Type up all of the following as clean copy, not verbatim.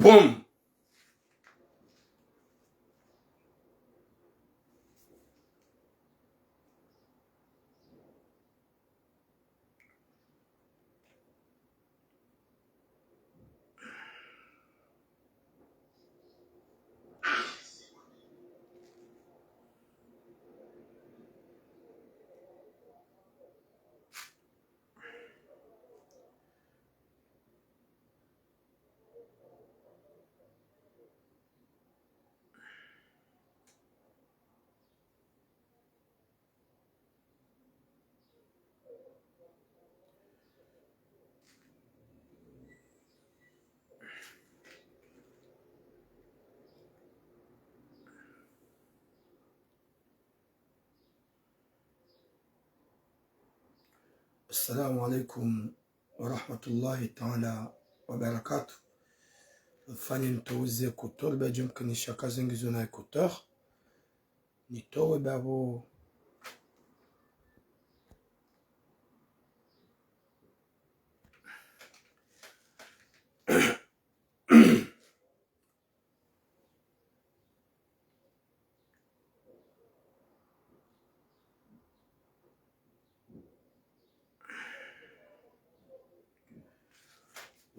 Boom. Assalamu alaikum wa rahmatullahi ta'ala wa barakatuh. Fani nitouze kutor ba jumkanisha kazi ngizo na kutor nitowe babo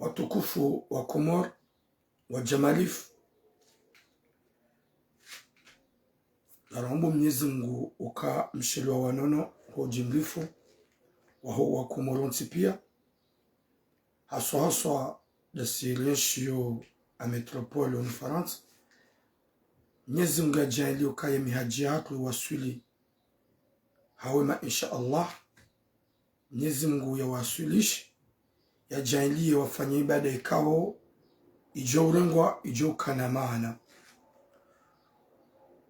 watukufu wa Komor wa Jamalif. Naomba Mwenyezi Mungu uka mshilwa wanono hojimlifu wa Komoronsi pia haswa dasirishio a metropole en France. Mwenyezi Mungu ajalie ukaye mihaji yako wasuli hawema insha Allah. Mwenyezi Mungu ya wasulishi ya jahilie wafanye ibada ikawo ijo urengwa ijo kana maana.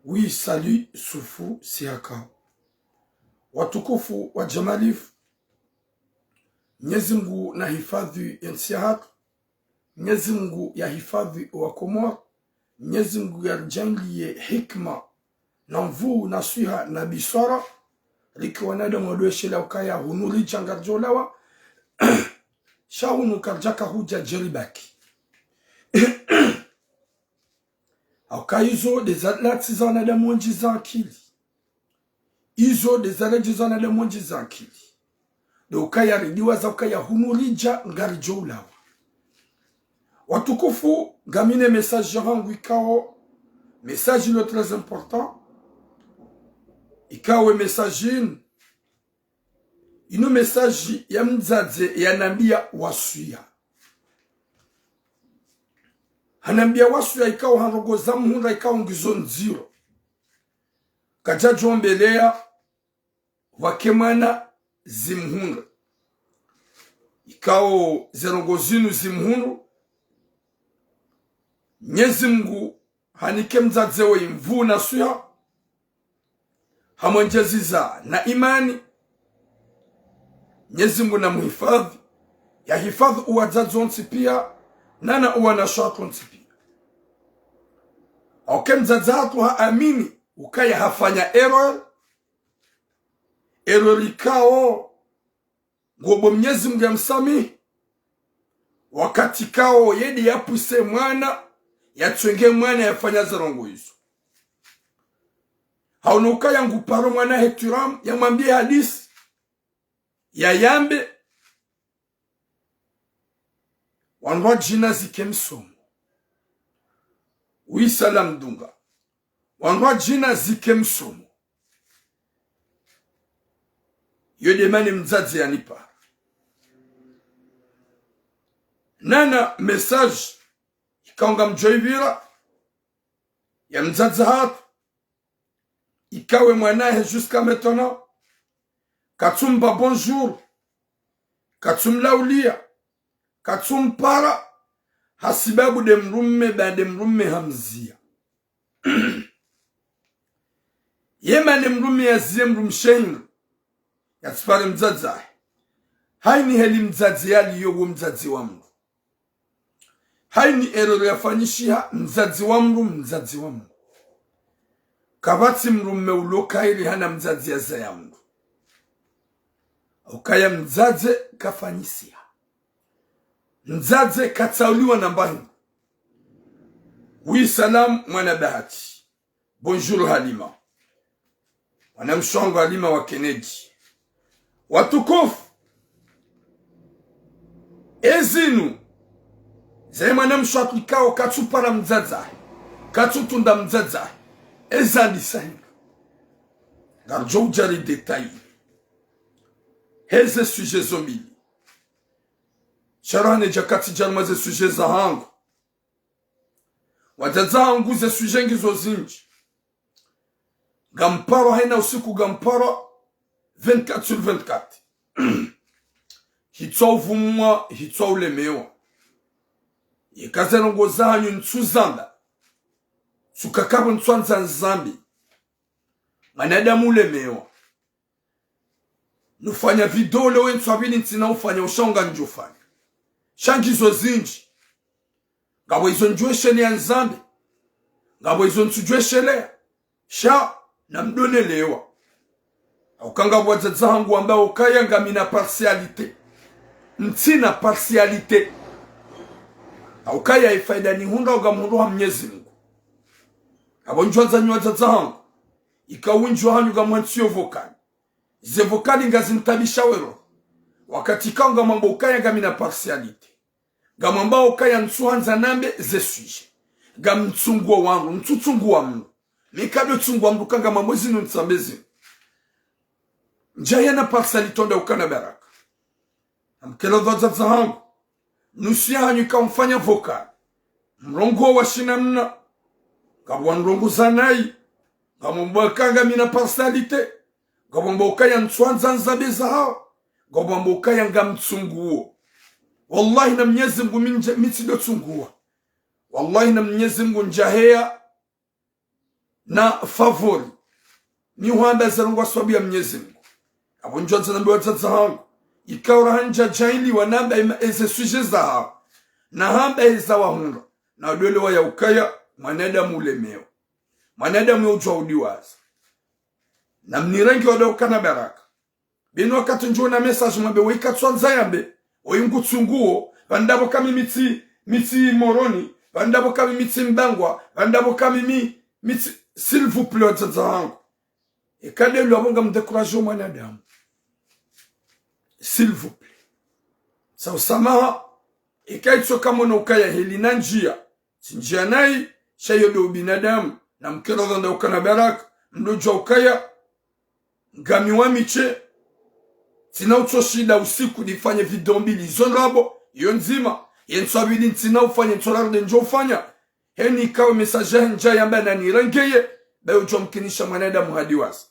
Oui, salut Sufu Siaka. Watukufu wa Jamalif, Mwenyezi Mungu na hifadhi ya nchi yako, Mwenyezi Mungu ya hifadhi wa Komor, Mwenyezi Mungu ya jahilie hikma na mvuu na swiha na bisara liki wanadamu wadoeshela ukaya hunuli changarjolawa shawunu karjaka huja jeribaki. Hizo dezalati za wanadamu wengi za akili. Hizo dezalaji za wanadamu wengi za akili. Do ukaya ridiwa za ukaya hunulija ngarjolawa. Watukufu gamine message yangu ikao message le très important. Ikawe message ino message ya mzaze ya nambia wasuya. Hanambia wasuya ikawa harogo za muhunda ikawa ngizo nziro. Kajajo mbelea wakemana zimhunda. Ikawa zerongo zinu zimhundu. Mwenyezi Mungu hanike mzaze wa imvu na suya. Hamonjeziza na imani. Mwenyezi Mungu na muhifadhi. Ya hifadhi uwazazi onsi pia. Nana uwa na shatu onsi pia. Auke mzazi hatu haamini. Ukaya hafanya error. Error ikao. Ngobo Mwenyezi Mungu ya msami. Wakati kao yedi yapuse mwana. Yatwenge mwana yafanya zarongo hizo. Haunuka yangu paro mwana heturam ya mwambie hadisi ya yambe wanwa jina zike msomo. Ui salam dunga wanwa jina zike msomo. Yodemane mzazi yanipa nana message ikaonga mjoivira ya mzazi hatu ikawe mwanahe jusqu'à maintenant katsumba bonjour katsumlaulia katsumpara hasibabu de mrumme bade mrumme hamzia. Yema de mrumme yazie mrumshengu yatsipare mzazi haini heli mzazi yali yogo mzazi wa mru haini eroro yafanyishia mzazi wa mru kabati mrumme uloka ili hana mzazi ya zayamu. Ukaya mzaze kafanyisia. Mzaze katauliwa na mbangu. Oui, salam mwana Bahati. Bonjour Halima. Wanamshongo Halima wa Kennedy. Watukufu. Ezinu. Zay mwanamshatu ikao katupara mzaza. Katutunda mzaza. Ezandi sahinga. Garjo ujari detail. Heze suje zombili. Sharane jakati jarmaze suje za hangu. Wajaza hangu ze suje ngizo zinji. Gamparo haina usiku gamparo 24 sur 24. Hitso vumwa, hitso ulemewa. Yekaze nongoza hanyu nsuzanda. Sukakabu nswanza nzambi. Manadamu ulemewa. Nufanya video leo nswabili ntina ufanya ushonga njufanya. Shangizo zinji. Gabo izo njweshele ya nzambi. Gabo izo nsujweshele. Sha na mdone lewa. Aukanga wajaza hangu ambao ukaya ngamina partialite. Ntina partialite. Aukaya ifaida ni hunda ugamundu wa Mwenyezi Mungu. Abonjwa za wajaza hangu. Ikawinjwa hanyu gamwansiyo vokali. Ze vokali ngazintabisha wero. Wakati kanga mambo ukaya ngamina partialite. Gamamba ukaya nsuhanza nambe ze suje. Gamtsunguwa wangu, ntutsunguwa mnu. Mikabyo tsunguwa mnu kanga mambo zinu nsambezi. Njayana partialitonda ukana baraka. Amkelo dhoza hangu. Nusia hanyu kamfanya vokali. Mrongo wa shina mna. Gabwa mrongo zanai. Gamamba kanga mina partialite. Gamamba ukaya nsuhanza nzabeza hao. Gamamba ukaya ngamtsunguwa. Wallahi na Mwenyezi Mungu mitido tsunguwa. Wallahi na Mwenyezi Mungu njahea na favori. Ni huanda zarungwa swabu ya Mwenyezi Mungu. Abonjwa zanambiwa tata hangu. Ikaura hanja jaili wanamba eze suje za hao. Na hamba eza wahunga. Na udole wa ya ukaya manadamu ulemeo. Manadamu ya ujwa udiwaza. Na mnirengi wada ukana baraka. Binu wakati njua na message mwabe wika tuanza yambe. Oyungu tsunguo. Vandabo kami miti moroni. Vandabo kami miti mbangwa. Vandabo kami miti s'il vous plaît tata hangu. E kade lu abonga mdekurajo manadamu. S'il vous plaît. Sa usamaha. E kaitso kama na ukaya helina njia. Sinjia nai. Shayodo ubinadamu. Na mkero dhanda ukana baraka. Mdoja ukaya. Ngamiwa miche. Tina utoshida usiku nifanye video mbili. Zonrabo. Yonzima. Yenswabili ntina ufanye ntorarde njo ufanya. Heni ikawe mesaje njaya yamba na nirangeye. Bayo ujo mkinisha manadamu hadiwasi.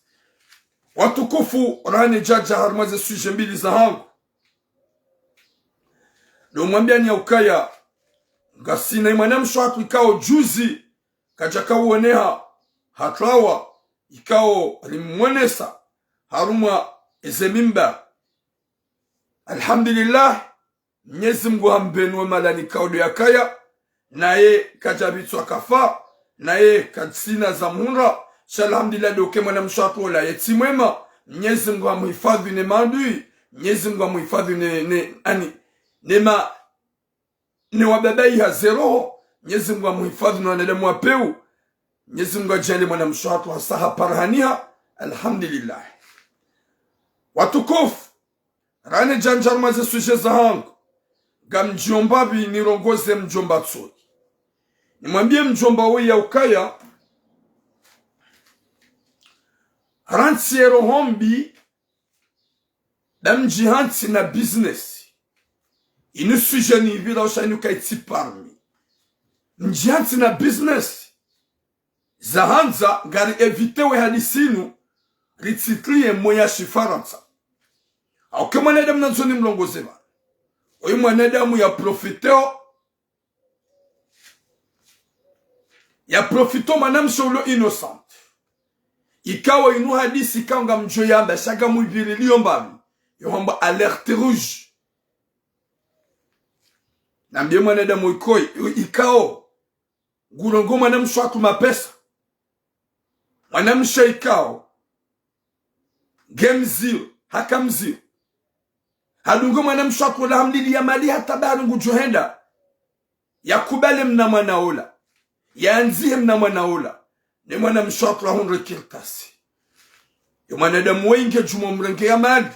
Watukufu rane jaja harmaze suje mbili za hangu. Ndo mwambia ni ya ukaya. Ngasina imanamsho hatu ikao juzi. Kajaka uoneha. Hatrawa. Ikao rimwenesa. Haruma ezemimba. Alhamdulillah. Mwenyezi Mungu hambenwe malani kaudo ya kaya. Naye kajabitwa kafa. Naye katsina za munra. Alhamdulillah doke mwana mshatu ola yeti mwema. Mwenyezi Mungu amuhifadhi ne maadui. Mwenyezi Mungu amuhifadhi ne wababai hazero. Mwenyezi Mungu amuhifadhi na wanadamu wapeu. Mwenyezi Mungu ajali mwana mshatu hasaha parhaniha. Alhamdulillah. Watukufu. Rane janjar maze suje za hangu. Gamjomba bi nirongoze mjomba tsoi. Nimwambie mjomba we ya ukaya. Rantiero hombi. Damji hanti na business. Inu suje ni vila usha inu kaiti parmi. Mji hanti na business. Zahanza gari evite we hadisinu. Rititliye moya shifaransa. Au ke mwanadamu nanzoni mlongozema. Oyi mwanadamu ya profiteo. Ya profito manam sholo innocent. Ikawa inu hadisi ikawa mjo yamba. Shaka mwibiri liyo mbavi. Yohamba alerte rouge. Nambie mwanadamu ikoi. Ikao. Gurongo manam shwatu mapesa. Manam shaikao. Game zero. Hakam zero. Hadungo mwana mshwako la hamdili ya mali hata baru ngujuhenda. Ya kubale mna mwana ola. yanzie mna mwanaula ni mwana mshatu lahunre kirtasi yo mwanadamu wengi jumo mrenge ya mali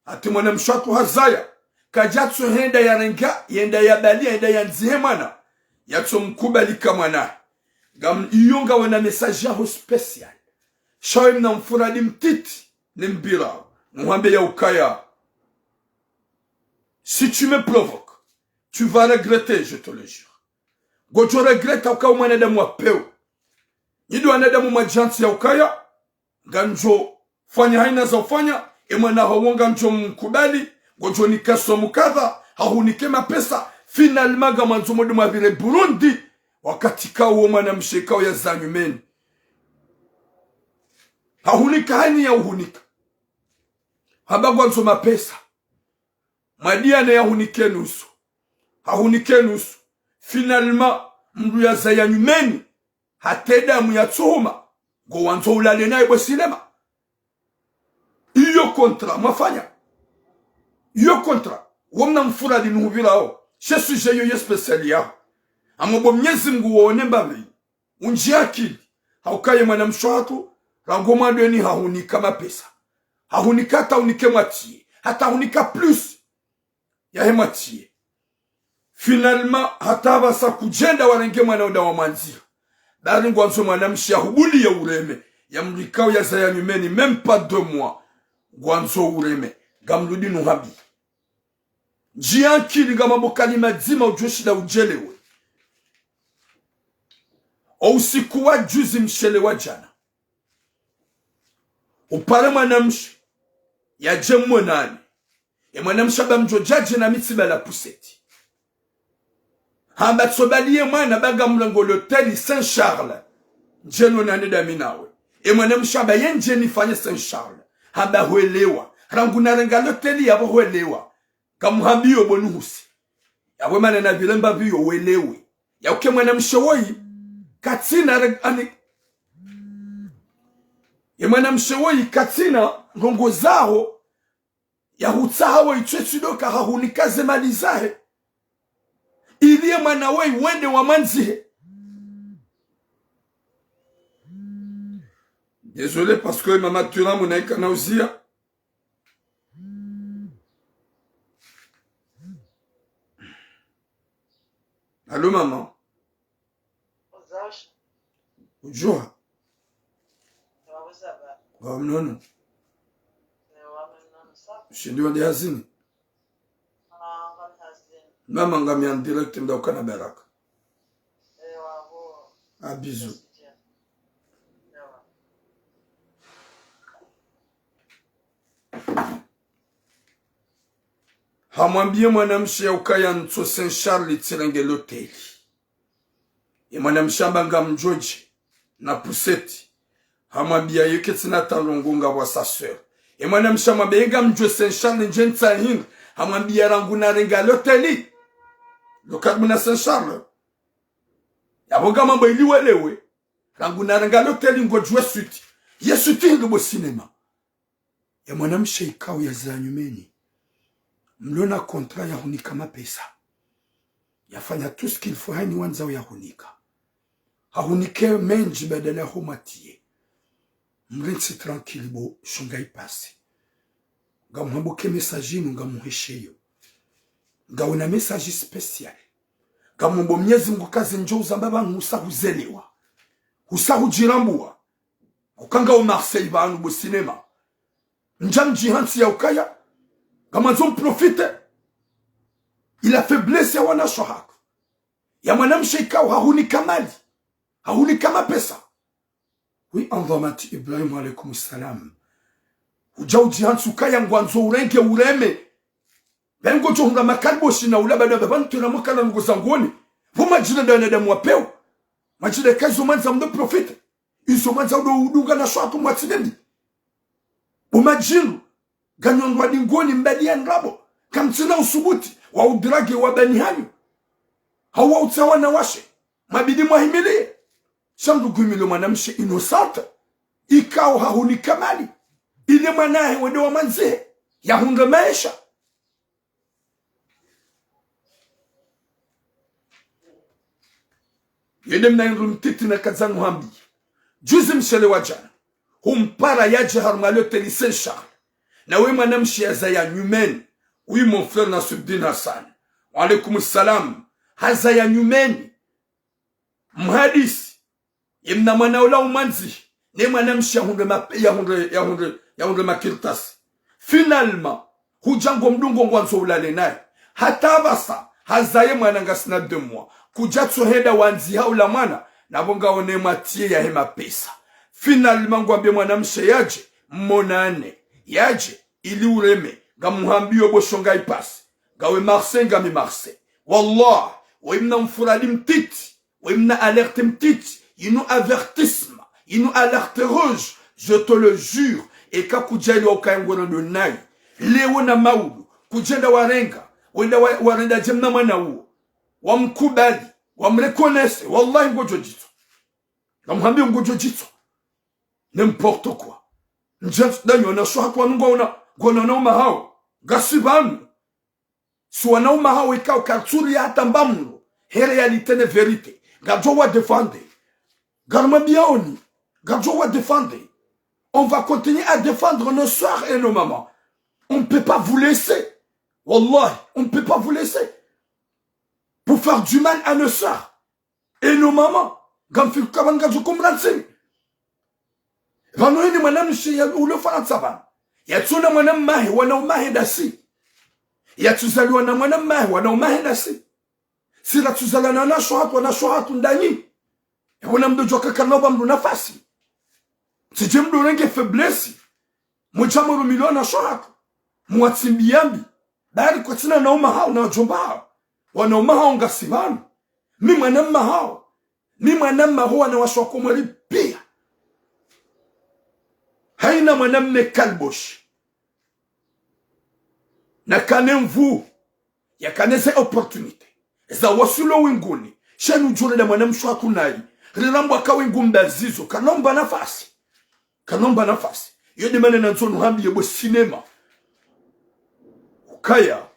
ati mwana mshatu hazaya kajatsu henda ya renga yenda ya bali yenda yanzie mwana yatso mkubalika mwana gam iyonga wana message yaho special shawe mna mfuradi mtiti ni mbira mwambe ya ukaya si tu me provoques tu vas regretter je te le jure gojo regrette ukao mwanadamu wa peu nido wanadamu majansi ya ukaya ganjo fanya haina za ufanya emwana hawonga njo mkubali gojo nikaso mukadha hahunike mapesa finalement gama nzo modu mavire Burundi wakati kao mwana mshekao ya zanyumeni hahunika hani ya uhunika habagwa nzo mapesa madiane ya hunike nusu hahunike nusu finalement mdu ya zanyumeni hateda muyatsuhuma go wanzo ulale naye bwe sinema iyo kontra mwafanya iyo kontra womna mfuradi nuhubilao shesuje yo yespeciali yao amobo mnyezi mgu waone mbavi unjiakili haukaye mwana mshwatu rangoma dweni hahunika mapesa hahunika hata unike mwatie hata hunika plus ya he mwatie finalement hata basa kujenda warenge mwana uda wa manzira dari ngwanzo mwana mshia hubuli ya ureme ya mrikao ya zaya nyumeni même pas 2 mois ngwanzo ureme gamrudi nuhabi jiankili gama bokali mazima ujoshida ujelewe o usiku wa juzi mshele wa jana upare mwanamshi ya jemwe nani ya mwanamshi abamjojaje na mitsiba la puseti hamba tsobalie mwana baga mlango l'hôtel Saint-Charles njeno nane daminawe e mwanamshi abayenje nifanye Saint-Charles hamba huelewa ranguna renga l'hôtel yabo huelewa kamuhambiyo bonuhusi yawe mana na vilemba biyo welewe ya uke mwanamshi woi katina ani ya mwanamshi woi katina rongo zao ya hutsahawo itwetsidoka hahunikaze mali zahe iliye mwana woi wende wa manzihe. Désolé parce que mama Tura munaika nauzia. Allô maman. Ujua. Wa mnono. Shindiwa de hazini. Mama ngami en direct mda ukana baraka. A bisous. Hamwambie mwanamshi ya ukaya nto Saint-Charles itirenge l'hôtel. E mwanamshi ambanga mjoji na puseti. Hamwambia yuke tina talongunga wa sa sœur. E mwanamshi amwambia yega mjo Saint-Charles njenta hinga. Hamwambia ranguna renga l'hôtel. Lokadmuna Saint-Charles. Yabonga mambo iliwelewe. Ranguna renga l'hôtel ngojwe suti. Yesuti hinga sinema. E mwanamshi ikao ya zanyumeni. Mlona kontra ya hunika mapesa. Yafanya tout ce qu'il faut haini wanzao ya hunika. Hahunike menji badala ya humatie. Mrensi tranquille bo shunga ipasi. Nga mhambuke mesajinu nga muhesheyo. Nga una mesaji special. Nga mhambo mnyezi mgukazi njouza mbaba ngusa huzelewa. Husa hujirambua. Kukanga o Marseille ba anu bo sinema. Njam jihansi ya ukaya. Kama zon profite, il a fait blesser wana shohak. Ya mwanamshi ikao hahunika mali. Hahunika mapesa. Oui, andhamati Ibrahim alaikum salam. Ujau jihansu kaya ngwanzo urenge ureme. Bengo johunga makarbo shina ulabada babantu na mwakala ngozangoni. Vuma jina dana da mwapeo. Majina kazo manza mdo profite. Iso manza udo udunga na shohak mwatidendi. Umajiru. Ganyon wadingoni mbadia nrabo. Kamtina usubuti. Wa udrage wa bani hanyu. Hawa utawa na washe. Mabidi mwahimilie. Shandu guimilo manamshe inosata. Ikao hahuni kamali. Ile manahe wade wa manzehe. Yahunga maisha. yende mnaindu mtiti na kazangu hambi juzi mshele wajana humpara yaje harmalote li Saint Charles na we manamshi ya zaya nyumeni oui mon frère Nasruddin Hassan wa alaikum salam haza ya nyumeni mhadisi imna manaula umanzi ne manamshi ya hunde makirtasi finalement hujango mdungo ngwanzo ulale naye hata basa hazaye mwana ngasina 2 mois kujatso heda wanzi haula mwana na bonga one matie ya hema pesa finalement ngwambie mwanamshe yaje mmonane yaje ili ureme ngamuhambio boshonga ipasi gawe Marseille ngami Marseille wallah wa imna mfuradi mtiti wa imna alerte mtiti inu avertissement inu alerte rouge je te le jure eka kujali wa ukayangwana donai lewo na maudu kujenda warenga wenda warenda jemna mwana huo wamkubali wamrekonese wallahi ngojo jito ngamuhambio ngojo jito n'importe quoi njef danyo na sho hatwa ngona gona na umahao gasibanu so na umahao ikao karturi hata mbamno réalité de vérité gajo wa défendre garma biaoni gajo wa défendre on va continuer à défendre nos soeurs et nos mamans on ne peut pas vous laisser wallahi on ne peut pas vous laisser pour faire du mal à nos soeurs et nos mamans gamfil kabanga jo kumransi Vanoini mwanam shi ya ule Faransa yatsuna mwanam mahi wana umahi dasi yatsuzaliwa na mwanam mahi wana umahi dasi sila tuzalana na shohatu ndani wana mdojo kakanoba mdu nafasi sije mdu renge faiblesse mujamuru miliona shohatu muwatsimbiambi bari kwa tina na umahao na wajomba hao wana umahao ngasibanu mi mwanam mahao mi mwanam mahao wana washokumweli pia haina mwanamme kalbosh na kanemvu ya kaneze opportunité za wasulo winguni shenu jure da mwanamshu hakunai rilambu akawengu mbazizo kanomba nafasi yode mane na nzonu hambi yebo sinema ukaya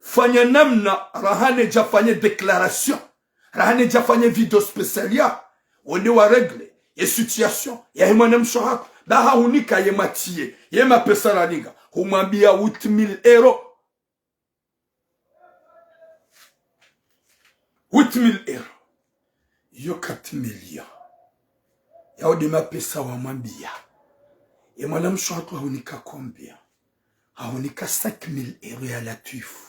fanya namna rahane jafanye déclaration rahane jafanye video spécialia wone wa regle ya situation ya mwanamshu haku daha unika ye matie ye mapesa raninga humwambia 8,000 euro 8,000 euro yo 4 millions ya ode mapesa wa mwambia ye mwanamsho watu haunika combien haunika 5,000 euro ya latifu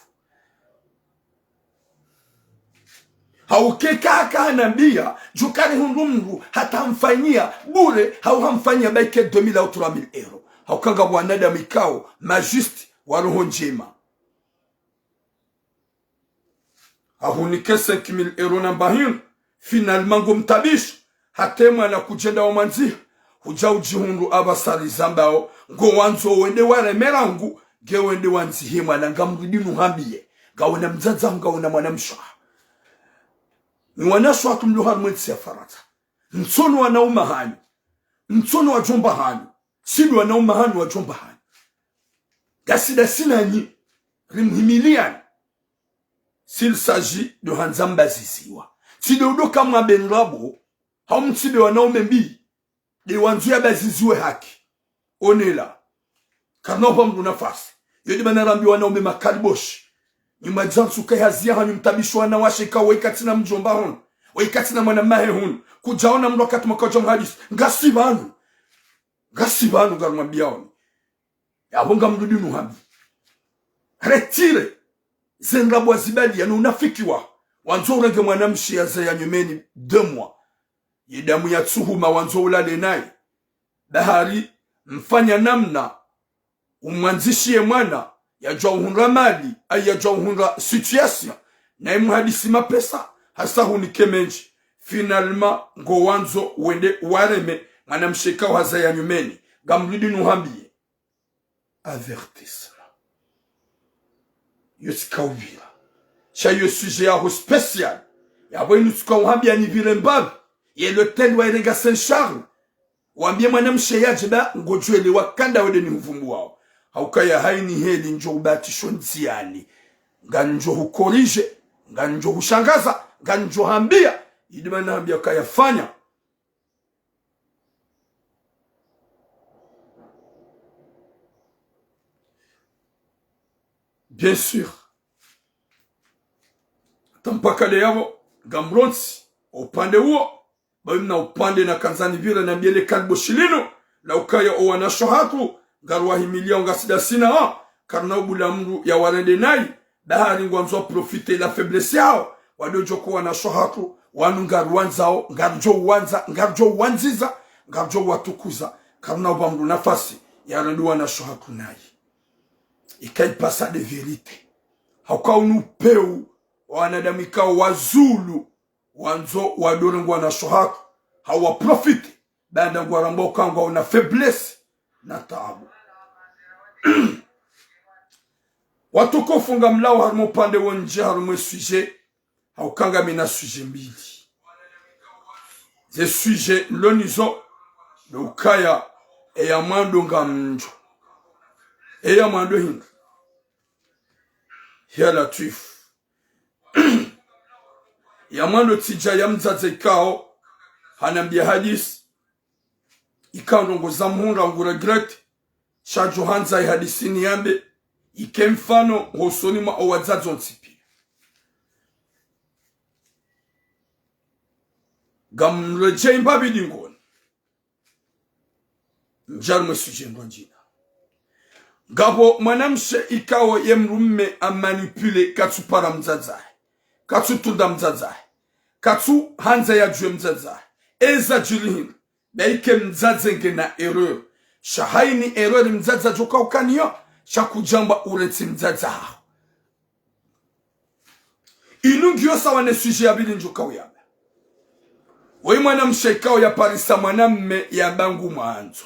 haukeka akanambia jukari hundumru hata mfanyia bure hamfanyia baike 2,000 au 3,000 euro haukanga wanada mikao majusti wa roho njema hahunike 5,000 euro na bahir finalement ngomtabish hatema na kujenda wa manzi huja ujihundu abasari zambao ngo wanzo wende waremera ngu ge wende wanzi hima na ngamridinu hambiye gawena mzaza ngawena mwanamsha ni wanaswa tumluha mwezi ya Faransa msono wanauma hanyu msono wa jomba hanyu sidu wanauma hanyu wa jomba hanyu gasida sinanyi rimhimiliani s'il s'agit de hanzamba zisiwa side udoka mwa benrabo haumside wanaume mbi de wanzuya baziziwe haki onela kanopa mdu nafasi yodi banarambi wanaume makaliboshi nyuma jansu kaya hazia hanyu mtabishwa na washika waikatina mjomba honu waikatina mwana mahe honu kujaona mlu wakati makaja mhadisi ngasibanu garumambia honi yabonga mdudinu habi retire zenrabu wazibali ya unafiki wa wanzo urenge mwanamshi ya zaya nyumeni 2 mois yedamu ya tsuhuma wanzo ulale naye bahari mfanya namna umwanzishie mwana ya jauhunra mali ay ya jauhunra situation na imuhadisi mapesa hasa hunike menji finalement ngo wanzo wende wareme mwanamshika wa zaya nyumeni gamridi nuhambiye avertissement yosikawira chayo sujet ya spécial ya bwenu tukawambia ni vile mbavu ye l'hôtel wa Erega Saint Charles wambie mwanamshe yaje ba ngojwele wakanda wede ni mvumbu wao haukaya haini heli njo ubatisho nziani nganjo hukorije nganjo hushangaza nganjo hambia idima naambia kayafanya. Bien sûr, tampaka de yabo gambronsi upande huo na upande na kanzani vile na biele kalbo shilino la ukaya owanasho hatu garwahimilia ongasida sina karna ubula mru ya warende nai bahari ngwanzo profite la faiblesse yao wadojo kuwa na shohatu wanu ngaruanzao ngarjo wanziza ngarjo watukuza karna ubamru nafasi ya renduwa na shohatu nai ikaipasa de verite hauka unupeu wanadamikao wazulu wanzo wadorengwa na shohatu hawa profite banda ngwaramba ukangwa una faiblesse na taabu. Watukufu nga mlao harimo pande wonje harimo sujet haukanga mina sujet mbili ze sujet lonizo ukaya eya mando nga mnjo eya mando hinga ya latif ya mando tija ya mzaze kao hanambia hadis ikandongo za mhunda ngura grek shajo hanza hadisini yambe ikemfano hosoni ma owazazo ntipi gamreje imbabi dingoni njarme sujendo njina gabo manamshe ikawo yemrumme amanipule katsu para mzazae katsu tunda mzazae katsu hanza ya jwe mzazae eza jilihin baike mzazenke na erreur shahaini erreur mzaza joka ukaniyo shakujamba ureti mzaza hao inungio sawa ne sujet ya bili njoka uyaba wei mwana mshekao ya parisa mwana mme ya bangu mwanzo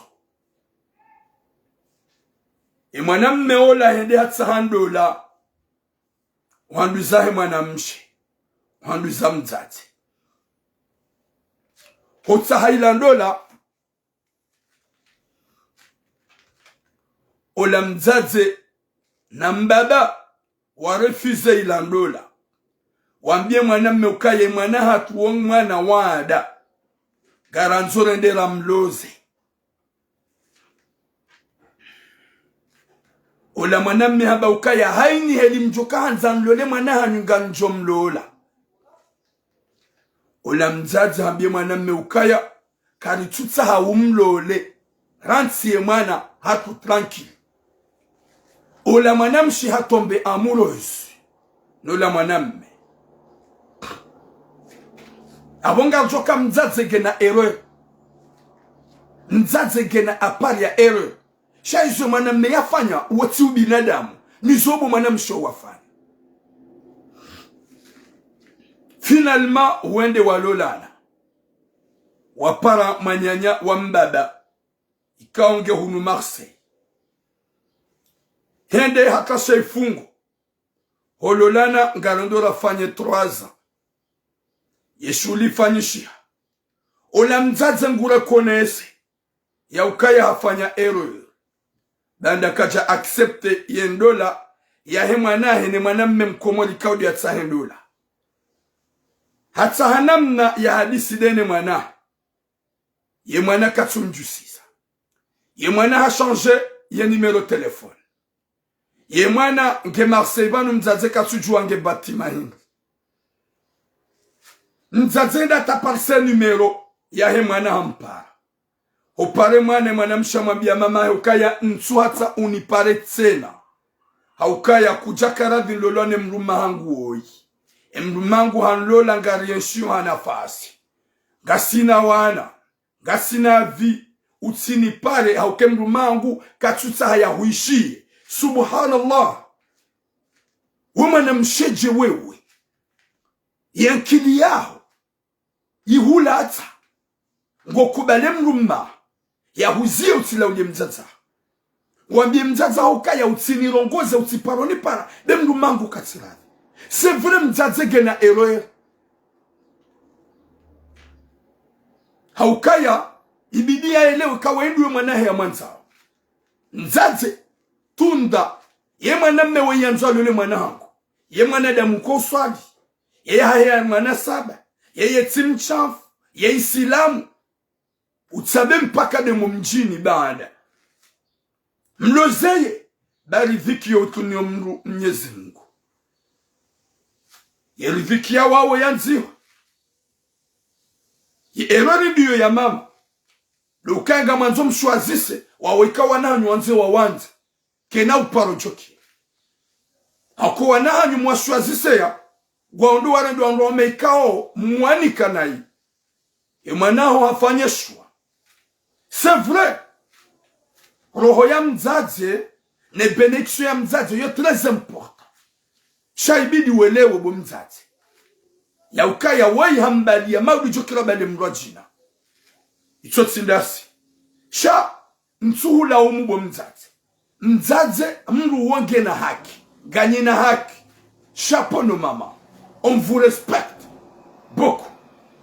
mwana mme ola hende hatsa handola wanduzahe mwana mshe wanduza mzaze hotsa hailandola ola mzaze na mbaba warefuze ilandola wambie mwana mmeukaye mwana hatuongi mwana wada garanzore ndela mloze ola mwana mme haba ukaya haini heli mjoka hanza nlole mwana hanyunga njo mlola ola mzaze hambie mwana mmeukaya karitutsa haumlole ransiye mwana hatu tranquille ola mwanamshi hatombe amoureuse nola mwanamme abonga joka mzaze gena erreur mzaze gena apari ya erreur shaizo mwanamme yafanya wati ubinadamu nizobo mwanamshi wafanya finalement wende walolana wapara manyanya wa mbaba ikaonge hunu Marseille hende hata seifungo hololana ngarondora fanye 3 ans yeshuli fanyishia ola mzaze ngura konese ya ukaya hafanya erreur banda kaja accepte yendola ya hemana hene mwanamme mkomoli kaudi ya tsahendola hata hanamna ya hadisi dene mwana ye mwana katsumjusisa ye mwana ha changer ye numero telefone ye mwana nke Marseille banu mzaze katsujua nge batima hinga mzaze nda taparse numero ya he mwana hampara opare mwana mshamwambia mama ukaya nsuhata unipare tena haukaya kujakara dilolone mruma hangu oi mrumangu hanlola ngarienshu hanafasi gasina wana gasina vi utsini pare hauke mrumangu katutsa haya huishie subhanallah wumana msheje wewe yankili yao yihulata ngokubale mruma yahuzie utila ule mzaza wambie mzaza haukaya utsini rongoze utiparoni para de mrumangu katirani c'est vrai mzaze gena erreur haukaya ibidia elewe kawaindu mwana ya mwanzao mzaze tunda ye mwana mme weyanzwa lule mwana hangu ye mwana damu ko swali ye haya mwana saba yeye timchafu, yeye Islamu, utsabe mpaka demo mjini baada. Mlozeye, baridhiki yotu ni Mwenyezi Mungu. Yeridhiki ya wawo yanziwa. Erori diyo ya mama. Lukanga manzo mshwazise, wawo ikawa nanyu wanze wawanze. Kena uparo joki. Ako wananyu mwashwazise ya, gwaundu warendu wandu wameikao mwanika nai. Imanaho hafanye shwa. C'est vrai. Roho ya mzazi, ne benekisho ya mzazi, yo très important. Shaibidi uelewe bo mzazi. Ya ukaya wai hambali ya maudi jokira bale mrajina. Icho tsindasi. Sha msuhula umu bo mzazi. Mzazi mru wange na haki. Ganye na haki. Chapeau nos mamans. On vous respecte beaucoup.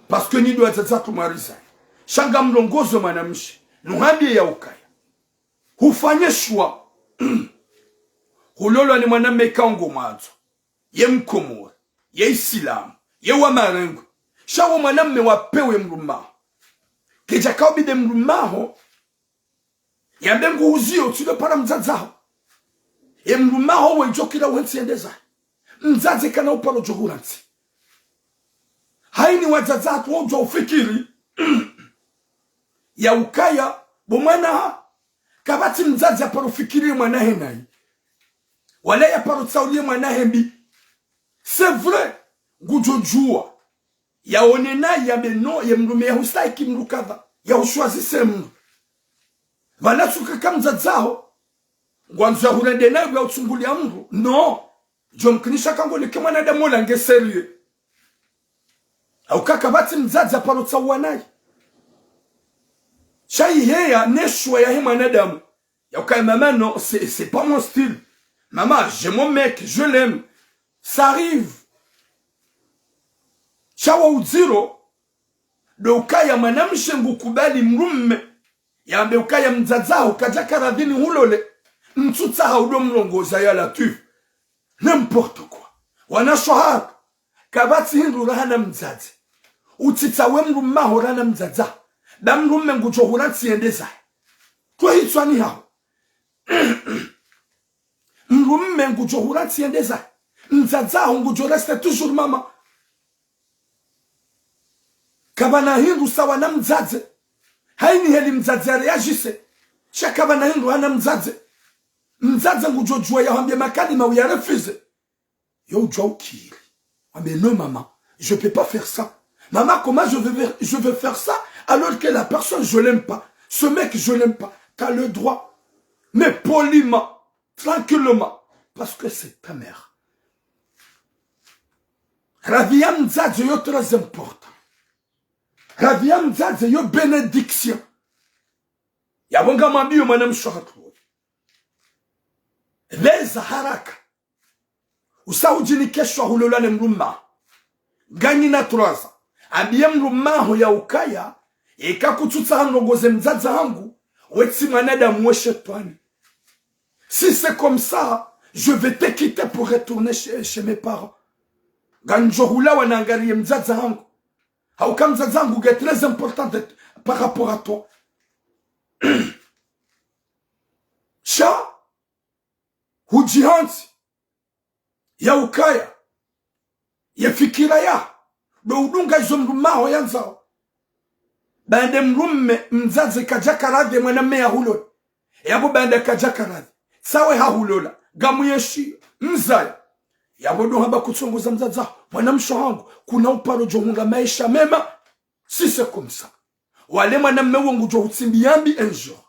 Parce que ni doa zazatu marisa. Shanga mlongozo manamshi. Nuhambie ya ukaya. Hufanye shwa. Hulolo ni mwaname kaungo mazo. Ye mkomore. Ye Islamu. Ye wa marengu. Shawo mwaname wapewe mrumaho. Keja kaubide mrumaho. Yambe nguhuzio tude para mzazaho. Ye mrumaho wenjokila wensi endeza. Mzazi kana upalo johuransi. Haini wazazatu wajwa ufikiri. Ya ukaya bomana kabati mzazi aparo fikiri mwanahe nai. Wala ya paro tsaulie mwanahe mbi. C'est vrai. Ngujojua. Ya onena ya meno ya mrume ya hustaiki mrukava. Ya ushwazise mru. Vanatsuka kamzadzao. Ngwanzu ya hulende na ya utsunguli ya mru. No. Jomkinisha kango ni kema nada mola nge serie. Au kakabati mzazi aparo tsauwa nai. Chai heya neshwa ya hima nadamu. Ya ukaya maman non, c'est pas mon style. Maman, j'ai mon mec, je l'aime. Ça arrive. Chawa uziro. Do ukaya manamshe ngukubali mrumme. Ya mbe ukaya mzazaho kajaka radhini hulole. Mtsutsa haudo mlongoza ya latif. N'importe quoi. Wana shohar. Kabati hindu rahana mzazi. Utitsawe mrummaho rana mzaza. Da mrumme ngujohuransi endeza. Kwa hitswani hao. Mrumme ngujohuransi endeza. Mzazaho ngujoreste toujours mama. Kabana hindu sawa na mzaze. Haini heli mzaze reagise. Shakabana hindu hana mzaze. Mzaze ngujojua ya hambia makalima ou ya refuse. Yo ujwa ukiri. Wambia non maman, je peux pas faire ça. Maman, comment je veux faire ça alors que la personne je l'aime pas. Ce mec je l'aime pas. T'as le droit. Mais poliment, tranquillement. Parce que c'est ta mère. Ravia mzaze yo très important. Ravia mzaze yo bénédiction. Yabonga mambi yo manam shohatu. Leza haraka. Usaujini kesho hulolane mrumma. Gani na turaza. Ambie mrumma ho ya ukaya. Eka kututsa hanogoze mzaza hangu. Wetsi manada mweshe twani. Si c'est comme ça, je vais te quitter pour retourner chez mes parents. Ganjo hula wanangarie mzaza hangu. Hauka mzaza hangu est très important par rapport à toi. Sha. Hujihansi. Ya ukaya. Ya fikira ya. Do udunga izo mrumaho yanzao. Bande mrumme mzazi kajaka radhi mwaname ya hulole. Yabo bande kajaka radhi. Sawe ha hulola. Gamu yeshi. Mzaya. Yabo do haba kutsongoza mzaza. Mwanamsho hangu. Kuna uparo johunga maisha mema. Si c'est comme ça. Wale mwaname wangu johutsimbi yambi un jour.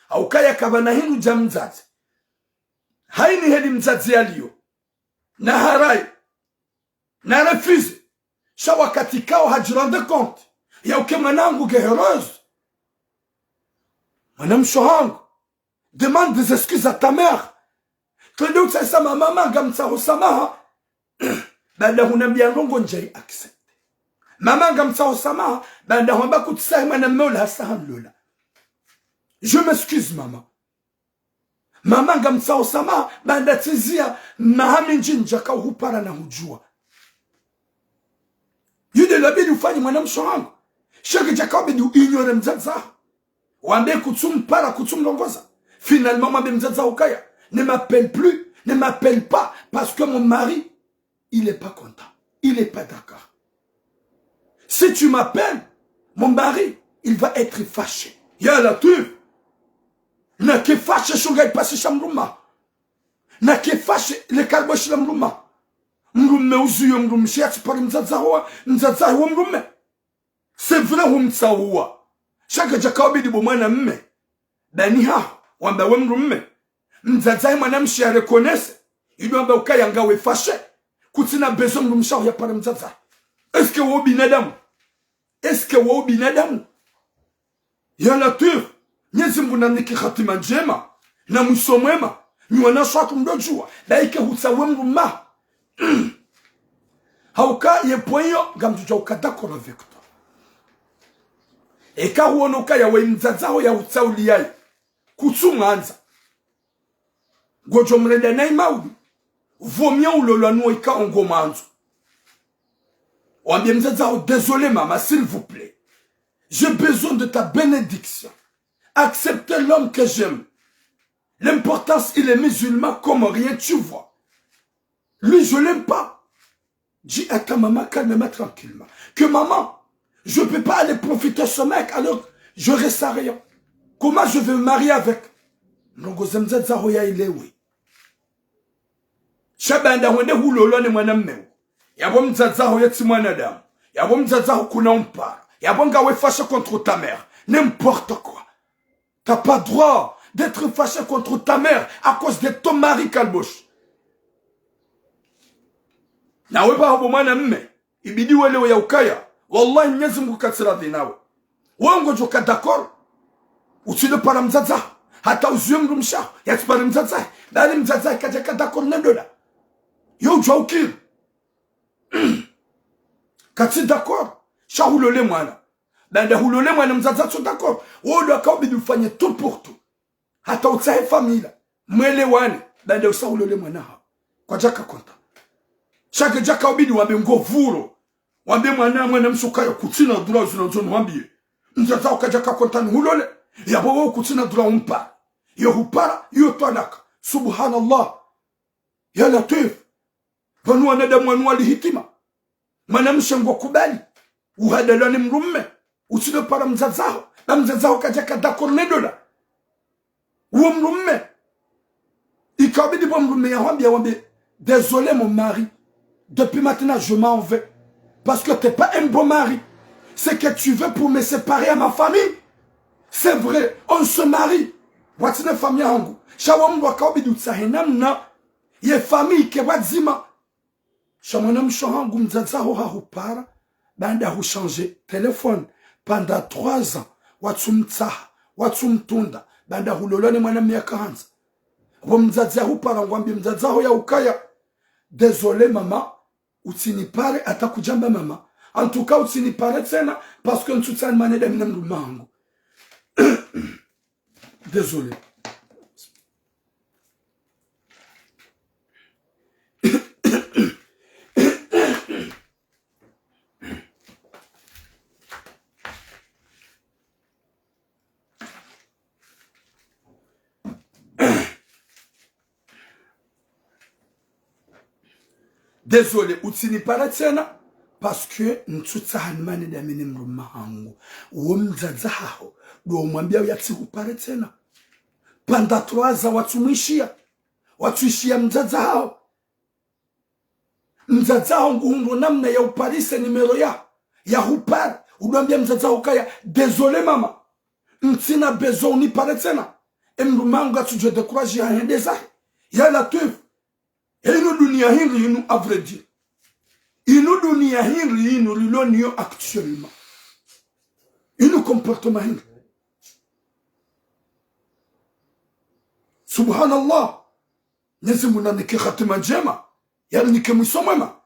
Aukaya kabana hinu ja mzazi. Haini heli mzazi yaliyo. Na harai. Na refuse. Shawa katikao hajirande compte. Ya uke manangu ge heureuse. Madame Shohang. Demande des excuses à ta mère. Twende utsasa mama ngamtsa usamaha. Banda hunambia rongo njai accept. Mama ngamtsa usamaha. Banda hamba kutsai manamola hasahan lola. Je m'excuse maman. Mama ngamtsa usamaha. Banda tizia mahami njinja ka hupara na hujua. You ile labidi ufanye mwanamsho wangu shaka jakabe du ignore mzaza wambe kutumpara kutumlongoza finalement mwambe mzaza ukaya ne m'appelle plus, ne m'appelle pas parce que mon mari il est pas content, il est pas d'accord. Si tu m'appelles, mon mari il va être fâché. Ya la tu na ke fâché shunga ipasi shamruma na ke fâché le kalbo shamruma mrume uzuyo mrume shiati pari mzaza wa mrume. C'est vrai humtsawa shaka jakabi di bomwana mme bani ha wamba we mrume mzaza mwanamshi ya reconnaisse il wamba ukaya ngawe fâché kutina besoin mrumsha ya pari mzaza. Est-ce que wo binadamu? Est-ce que wo binadamu? Ya la tu nyezi mbuna niki khatima njema na mwiso mwema nywana shwatu mdojua daike hutsawe mruma hauka ye poyo gamjuja ukadako na vector eka huonoka ya wemzazaho ya utsauli yai kutsunganza gojo mrenda na imaudi vomia ulolanu eka ongomanzo wambie mzazaho désolé maman s'il vous plaît j'ai besoin de ta bénédiction. Acceptez l'homme que j'aime. L'importance, il est musulman comme rien, tu vois. Lui, je l'aime pas. Dis à ta maman, calme-moi tranquillement. Que maman, je ne peux pas aller profiter de ce mec, alors je reste à rien. Comment je vais me marier avec? Shabanda wende hulolo ni mwanamme. Yabo mzazaho yeti mwanadamu. Yabo mzazaho kuna umpara. Yabo ngawe fâché contre ta mère. N'importe quoi. T'as pas droit d'être fâché contre ta mère à cause de ton mari kalbosh. Na weba habo mwana mme. Ibidi wele ya ukaya. Wallahi mnyezi Mungu katsiradhi nawe. Wango joka d'accord. Utile para mzaza. Hata uzuye mrumsha. Yati para mzaza. Dali mzaza kajaka d'accord nendola. Yo ujwa ukir. Kati d'accord. Shahulole mwana. Banda hulole mwana mzaza tu d'accord. Wodo akabidi ufanye tout pour tout. Hata utsahe familia. Mwele wani. Banda usahulole mwana ha. Kwa jaka konta. Shaka jaka obidi wambe ngovuro. Wambe mwana msukayo kutina dura uzunanzonu wambie. Mzaza ukajaka konta nuhulole. Yabo kutina dura umpa. Yo hupara, yo tonaka. Subhanallah. Ya latif. Vanu wanadamu wanuali hitima. Mwanamsha kubali. Uhadalani mrume. Usile para mzazaho. Na mzazaho kajaka d'accord nedola. Uo mrume. Ikabidi bon mrume ya wambi. Désolé mon mari. Depuis maintenant je m'en vais. Parce que t'es pas un bon mari. C'est que tu veux pour me séparer à ma famille. C'est vrai. On se marie. Watine famille yangu. Shawambu wakabidi utsahenam na. Ye famille ke wadzima. Shamanam shohangu mzazaho hahupara. Banda hu changer téléphone pendant 3 ans. Watsumtsaha, watsumtunda. Banda hu lolone mwana miaka hanza. Wamzaza hu para ngwambi mzazaho ya ukaya. Désolé maman, utinipare ata kujamba mama. En tout cas utinipare tena parce que ntutsan manede mnamdu mangu. Désolé. Désolé, utini paratena parce que ntutsahan mane da minim rumahangu. Womzazaho do mwambia yatsi kuparatena. Panda 3 ans watuishia mzazaho. Mzazaho nguhundu namna ya uparise nimero ya hupar. Udambia mzazaho kaya désolé mama. Ntina besoin ni paratena. Emrumangu atuje décourager ya hendeza. Ya la teuf. Et nous dunia hiri nous à vrai dire. Et nous dunia hiri nous l'union actuellement. Et nous comportement hiri. Subhanallah. Nezimuna nike khatima njema. Yali nike mwisomema.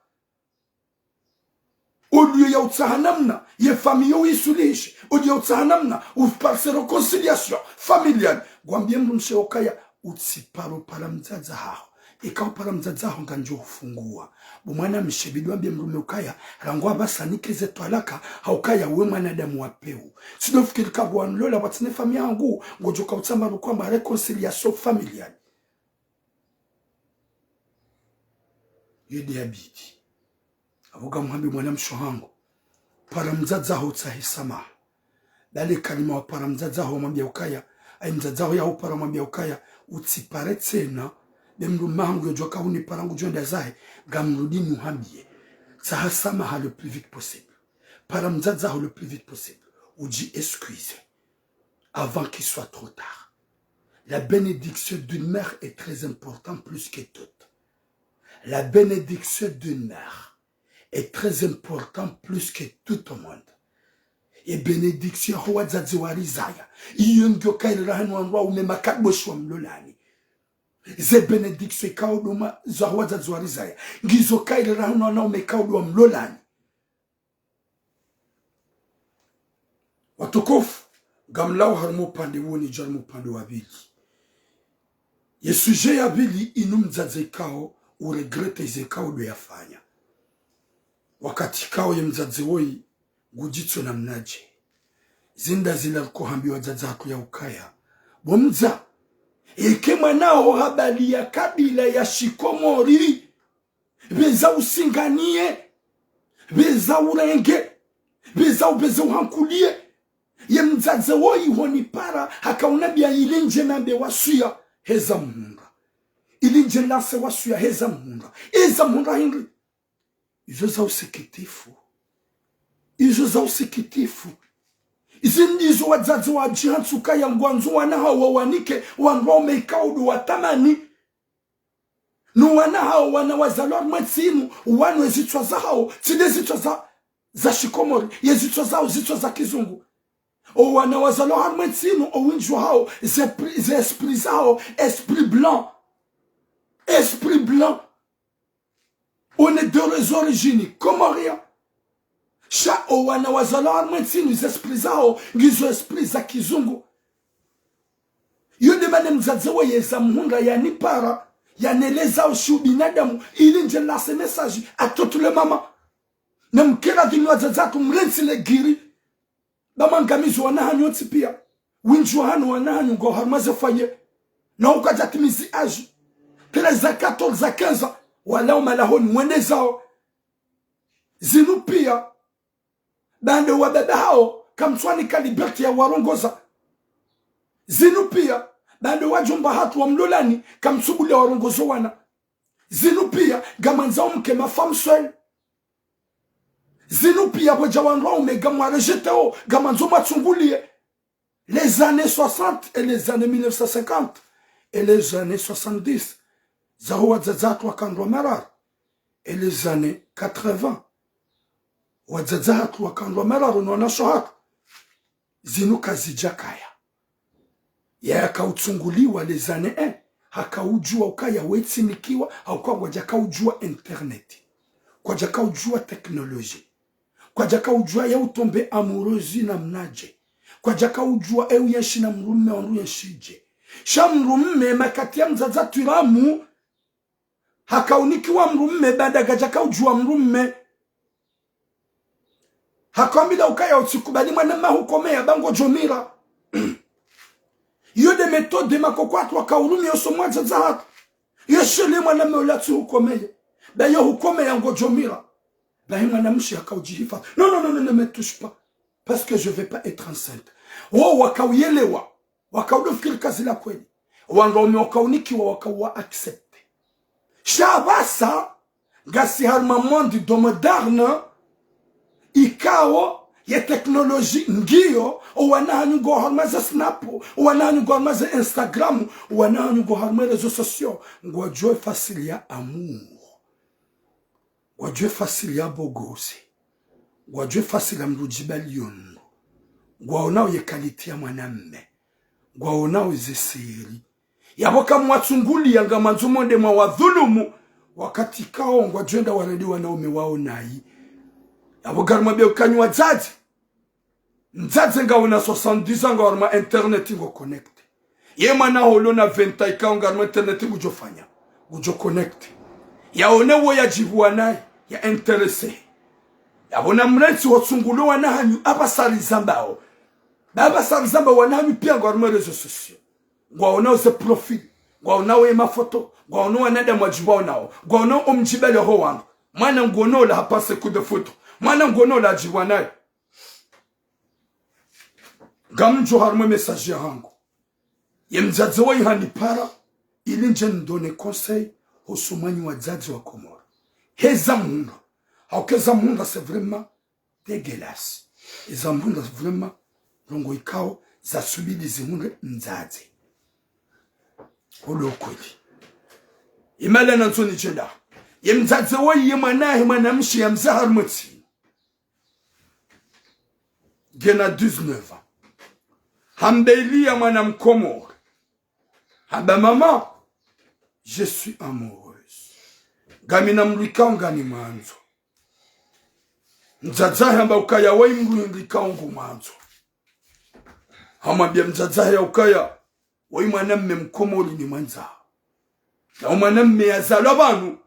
Au lieu ya utsahanamna. Ye famille ou isulish. Au lieu ya utsahanamna. Ou par ses réconciliations familiales. Gwambie mrumshe okaya. Utsiparo para mzaza hao. ikawa para mzazaho nganjo hufungua bumwana mshebidi wambie mrume ukaya rangwa basa nikeze twalaka haukaya we mwanadamu wapeu sidofikiri kabwa nlola watine familia yangu ngojoka utsamba kwamba reconciliation familiale yedi abidi avuga muhambi mwana mshohangu para mzazaho utsahisama dale kalima wa para mzazaho mwambia ukaya ai mzazaho ya upara mwambia ukaya utsipare tena demru mangu yojoka uni parangu jonda zahe gamrudi muhambie sahasama le plus vite possible para mzazaho le plus vite possible uji excuse avant qu'il soit trop tard. La bénédiction d'une mère est très importante plus que toute. La bénédiction d'une mère est très importante plus que tout au monde. Et bénédiction huwazazi warizaya iyo ngyo kaira hanu wanwa umemakadbo shwa mlolani ze bénédiction kauduma za huwazazi warizaya ngizo kaira hanu wanwa umekaudwa mlolani watukufu gamlau harmo pande woni jarmo pande wabili ye sujet ya bili inumzaze kao uregrete zekao do yafanya wakati kao ye mzaze woi gujitso na mnaje zinda zila kuhambi wazazako ya ukaya bomza ikema nao habali ya kabila ya Shikomori beza usinganie beza urenge beza ubeze uhankulie ye mzaze woi honi para hakaunabia ilinje nambe wasuya heza mhunga ilinje lase wasuya heza mhunga hindri izo za usikitifu izindizo wazazi wa jihansuka ya ngwanzu wanaha wawanike wanrome ikaudu watamani nuwana hao wanawazalwa mwetsinu wanwe zitwa za hao tide zitwa za Shikomori ye zitwa zao zitwa za kizungu o wanawazalwa mwetsinu o winju hao ze esprit zao esprit blanc on est de les origines comoriens sha o wanawazalwa armensinu esprit zao ngizo esprit za kizungu yode mane mzaze wa yeza mhunga ya nipara ya neleza ushu binadamu ili nje la se message à toutes les mamans na mkela dinwa zazatu mrensi le giri bamangamizo wanahanyo tipia winju hanu wanahanyo ngo harmaze faye na ukajatimizi âge 13 14 15 wala umalahoni mwende zao zinu pia bande wa baba hao kamswani ka liberty ya warongoza zinu pia bande wa jumba hatu wa mlolani kamsubule warongozo wana zinu pia gamanza umke ma femme seule zinu pia boja wanwa umega mwa rejeteo gamanzo matsungulie les années 60 et les années 1950 et les années 70 zawa zazatu wa kandwa marar et les années 80 wadzadzatu wakandwa mararo nona shohatu zinuka zijakaya ya akautsunguliwa lezane hakaujua ukaya wetsinikiwa au kwa wajakaujua internet kwa jakaujua teknoloji kwa jakaujua ya utombe amurozi na mnaje kwa jakaujua yeshi na mrume wandu yeshije shamrume makati ya mzadzatu iramu hakaunikiwa mrume baada gajakaujua mrume hakamila ukaya utsikubali mwana mahukomea bango jomira yode metode makokwatu wakaulumi yosomwaza zahat yeshele mwana meolatu hukomea bayo hukomea ngo jomira bayo mwana mshi hakaujihifa non me touche pas parce que je vais pas être enceinte wakauyelewa wakaudofikiri kazi la kweli wangaume wakaunikiwa wakawa accepte shabasa gasi harma monde do moderne ikao ya teknoloji ngiyo wanahanyu go harmaza snap wanahanyu go harmaza Instagram wanahanyu go harmaza réseaux sociaux ngwajwe facile ya amour ngwajwe facile ya bogosi ngwajwe facile ya mrujibalion ngwaonao ye kaliti ya mwanamme ngwaonao zesiri yaboka mwatsunguli ya ngamanzu monde mwa wadhulumu wakati kao ngwajwenda waredi wanaume wao nai abogarma be kanywa zazi nzaze ngaona 70 ans ngorma internet ngo connect ye mana holo na 20 ans ngarma internet bujofanya ujo connect yaone wo yajibu naye ya interesse yabona mrenzi watsungulu wanahanyu abasalizambao babasalizamba wanahanyu pia ngwa rezo sosio ngwaona ose profil ngwaona we mafoto ngwaona wanada mwajibu nao ngwaona omjibele ho wangu mwana ngonola hapase coup de photo mwana ngonola jibu naye gamjo harmo message yangu yemzazi wa ihani para ili nje ndone conseil hosumanyi wa zazi wa Komoro heza munda haukeza munda c'est vraiment dégueulasse eza munda vraiment longo ikao za subidi zimunda nzazi olo kweli imala na nzoni chenda yemzazi wa yemanahi manamshi ya mzahar mutsi gena 19 ans Hambeli ya mwana Mkomoro. Haba maman, je suis amoureuse. Gamina mlika ngani manzo. Mzazahe hamba ukaya wa imru mlika ungu manzo. Hamabia mzazahe ya ukaya wa imanamme Mkomoro ni manza. Na umanamme ya zalabanu.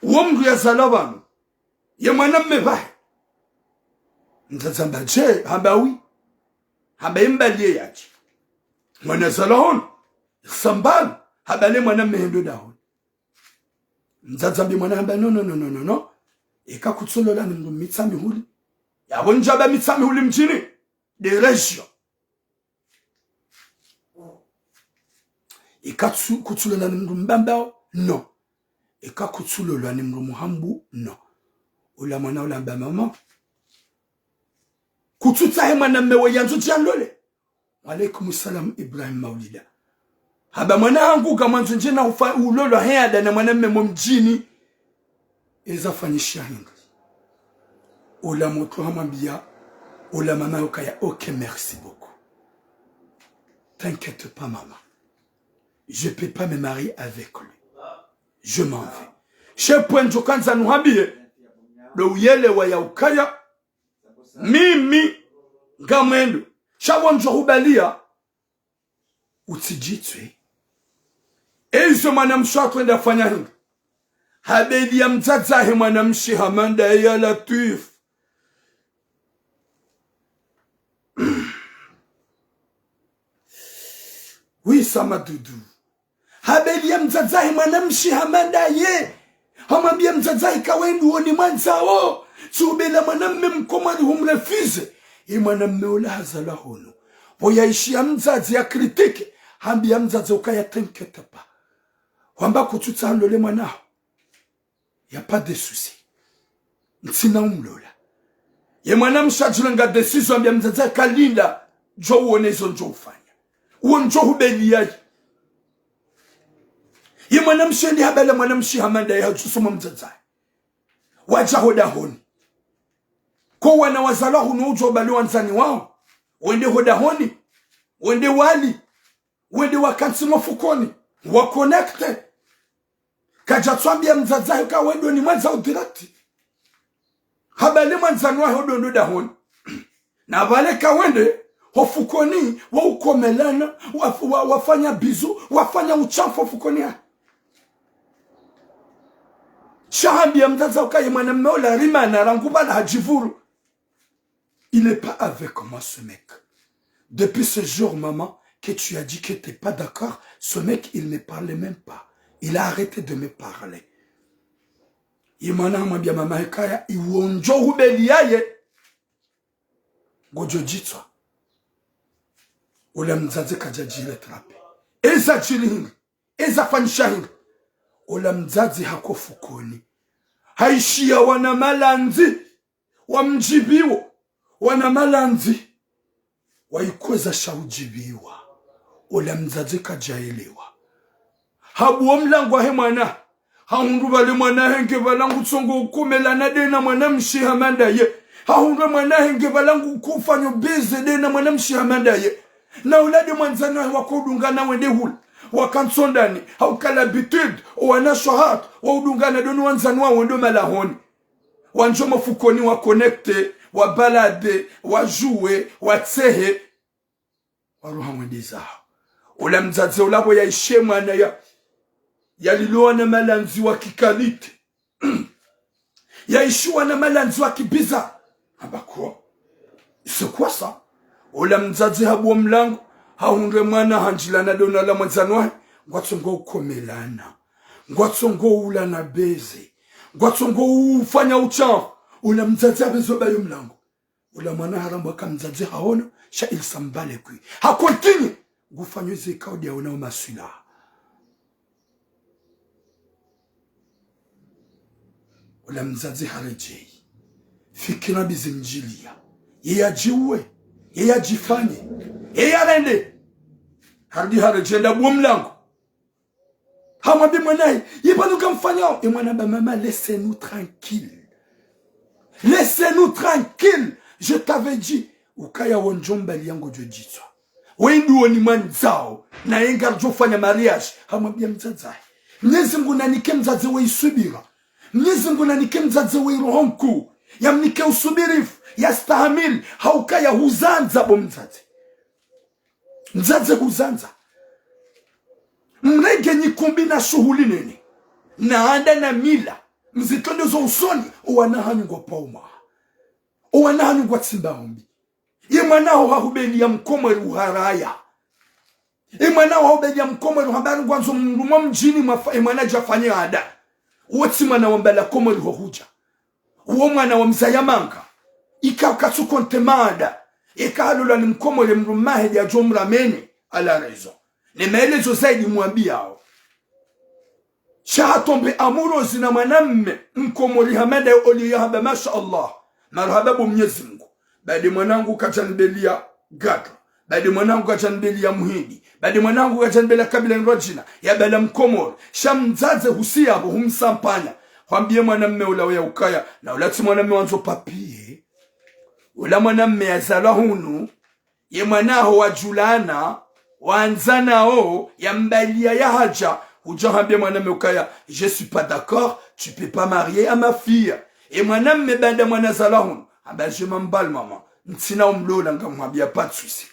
Uomru ya zalabanu. Ya manamme bahe. Mzazamba je, hamba wi. Haba imbalie yachi. Mwana salahon. Sambal. Haba le mwana mehendo dahon. Mzazambi mwana hamba no. Eka kutsolola ni mitsami huli. Yabonjaba mitsami huli mjini. De region. Eka kutsolola ni mbambao. No. Eka kutsolola ni muhambu. No. Ula mwana ula mba mama. Kututahe mwana mewe yanzu janlole. Walaikum salam Ibrahim Maulida. Haba mwana hangu kamanzu njena ulolo heada na mwana memo mjini. Eza fanyisha hingi. Ola moto hamambia. Ola mama ukaya. Ok, merci beaucoup. T'inquiète pas maman. Je peux pas me marier avec lui. Je m'en vais. Chez point jokanza nuhabie. Le uyele wa ya ukaya. Mimi ngamwendo shabonjo hubalia utijitwe ezo mwanamshi akwenda fanya hingi habeli ya mzazahe mwanamshi hamanda ya Latif oui sama dudu habeli ya mzazahe mwanamshi hamanda ye hamambia mzazahe kawendu woni mwanzao Subela mwanamme Mkomoro humrefize. Ye mwanamme ula hazala hono. Boyaishi ya mzazi ya kritike. Hambi ya mzazi ukaya t'inquiète pas. Wamba kututa handole mwanao. Ya pas de souci. Ntina umlola. Ye mwanamme shajulanga desizo ambi ya mzazi kalinda. Jo uonezo njo ufanya. Uonjo hubeli yaji. Ye mwanamme shendi habela mwanamme shihamanda ya jusuma mzazi. Wajahoda honi. Kwa wana wazalahu nuujo bali wanzani wao. Wende hoda honi. Wende wali. Wende wakansi mafukoni. Wakonekte. Kajatuambia mzazahe ka wendo ni mwanza udirati. Habali mwanzani wao hodo ndoda honi. Na wale ka wende. Hofukoni. Wa ukomelana. Wafanya bizu. Wafanya uchafu fukoni. Shahabia mzazahe ka yemana meola rimana rangubala hajivuru. Il n'est pas avec moi ce mec. Depuis ce jour, maman, que tu as dit que tu n'es pas d'accord, ce mec, il ne parlait même pas. Il a arrêté de me parler. Il m'a dit, maman, il wonjo hubeliaye. Gojo jitwa. Ola mzazi kajajile trape. Eza jilihingi. Eza fanishahingi. Ola mzazi hako fukoni. Haishia wana malanzi. Wamjibiwo. Wana malanzi waikoza shaujibiwa ola mzazi kajaelewa habu mlango he mwana haundu bali mwana henge balangu tsongo ukumela na dena mwana mshihamanda ye haundu mwana henge balangu kufanyo beze dena mwana mshihamanda ye na uladi mwanzani wakudungana wende hula wakansondani haukala bitud wana shahat waudungana donu wanzani wa wendo malahoni wanjoma fukoni wa connecte wa balade, wa jouer, wa tsehe. Waruha mwendiza. Ula mzazi ulabo ya ishe mwana yaliloa na malanzi wa kikalite yaishiwa na malanzi wa kibiza abakwa c'est quoi ça ola mzazi habu mlango haunde mwana hanjila na dona la mwanzanwa ngwatsongo komelana ngwatsongo ula na beze ngwatsongo ufanya uchafu ula mzazi abezoba yo mlango ula mwana harambo kamzazi haona sha ilsambale kwi ha continue gufanywe zikaudi ya una maswila ula mzazi harejei fikira bizimjilia yeye ajiue yeye ajifanye yeye arende hardi harejenda bwa mlango hamwambi mwanae yibanuka mfanyao e mwana ba mama laissez-nous tranquille je t'avais dit ukaya wonjomba liango jojitwa wendu woni mwanzao na yenga jofanya mariage hamwambia mzazi Mwenyezi Mungu nanike mzazi we isubira Mwenyezi Mungu nanike mzazi we rohonku yamnike usubirifu yastahamil haukaya huzanza bo mzazi huzanza mrege nyikumbi na shughuli nini na anda na mila mzitondo zo usoni uwanahanyu kwa pauma uwanahanyu kwa tsimbaombi imwanao hahubeli ya mkomwe ruharaya imwanao hahubeli ya mkomwe ruhabari kwanzo mrumwa mjini imwana jafanye ada uwati mwana wambala komwe ruhohuja uwo mwana wa mzayamanga ikakatsu kontemada ikahalula ni mkomwe le mrumahe ya jomrameni ala rezo ni maelezo zaidi mwambiao shahatombe amurozi na mwanamme mkomori hamada oliyahaba masha Allah marhababu Mwenyezi Mungu baada mwanangu kachanbelia gato baada mwanangu kachanbelia muhindi baada mwanangu kachanbelia kabila nrojina ya bala mkomori shamzaze husia humsampanya kwambie mwanamme ula ya ukaya na ulati mwanamme wanzo papie ula mwanamme ya zalahunu ye mwanaho wajulana wanzana o ya mbalia ya haja ujahambia mwanamme ukaya je suis pas d'accord tu peux pas marier à ma fille et mwanamme banda mwana zalahunu aba je m'emballe maman ntina umlola ngamwambia pas de souci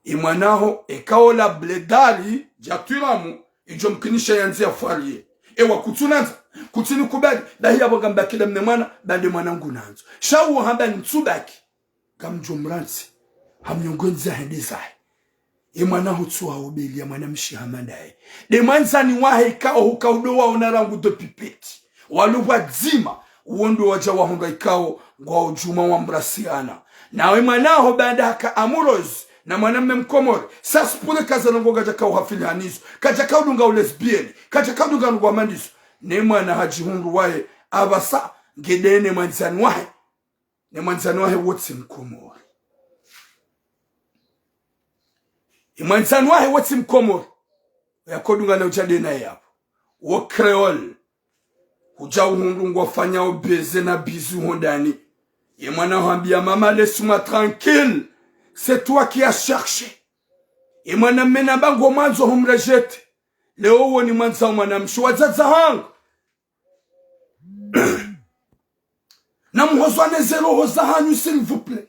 et mwanaho ekaola bledali jaturamu ijomkinisha yanzia farie e wakutunanza kutini kubali dahi abo gambakile mne mwana bande mwanangu nanzo shawu hamba ntsubaki kamjomransi hamnyongonza hendezaye imwana hutsuwa ubeli ya mwana mshihamanae de mwanzani wahe ikao hukaudowa unarangu do pipeti waluwa dzima uondo waja wahunga ikao ngwa ujuma wa mbrasiana na imwanaho banda haka amurozi na mwanamme mkomori sasipule kaza nango gajaka uhafili hanizo kajaka udunga ulesbieni kajaka udunga nungu wamandizo ne mwana hajihundu wahe abasa ngedene mwanzani wahe wotsi mkomori imwanzani wahe wotsi mkomori yakodunga na uchadena yapo wo kreol huja uhundu ngwafanya obeze na bizu hondani ye mwana hambia mama laisse-moi tranquille c'est toi qui as cherché et mwana mena bango mwanzo humrejete leo woni mwanza mwana mshwazaza hangu na mhozwane zero hoza hanyu s'il vous plaît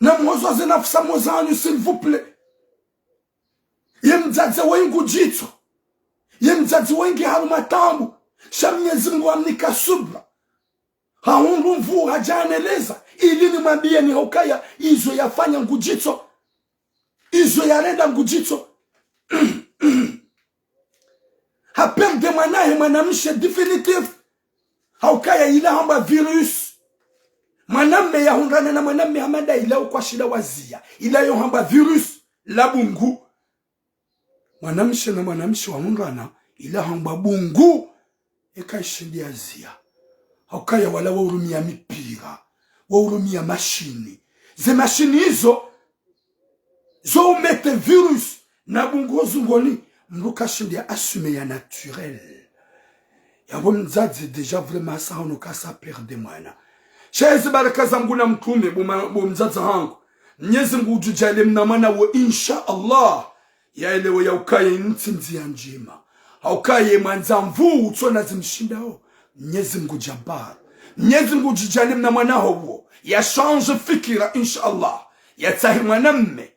na mhozwa nafsa moza hanyu s'il vous plaît yemzaze wengu jitso yemzaze wengi harumatambu Mwenyezi Mungu amnika subra haundu mvu hajaneleza ili ni mwambie ni hokaya izo yafanya ngujitso izo yarenda ngujitso haperde mwanahe mwanamshe definitive haukaya ila hamba virus mwanamme ya hundana na mwanamme hamada ila kwa shida wazia ila yo hamba virus labungu mwanamshe na mwanamshe wa hundana ila hamba bungu eka shindi azia haukaya wala waurumia mipira waurumia mashini ze mashini hizo zo umete virus na bungo zungoni mruka shindi ya assume ya naturel ya mzazi deja vraiment sa honoka sa perde mwana shezi baraka zangu na mtume mzazi hangu Mwenyezi Mungu ujujale mnamana wa insha Allah ya elewe ya ukaye ntinzi ya njema haukaye mwanza mvu utona zimshindao Mwenyezi Mungu jabbar Mwenyezi Mungu ujujale mnamana huo ya change fikira insha Allah ya tahi mwanamme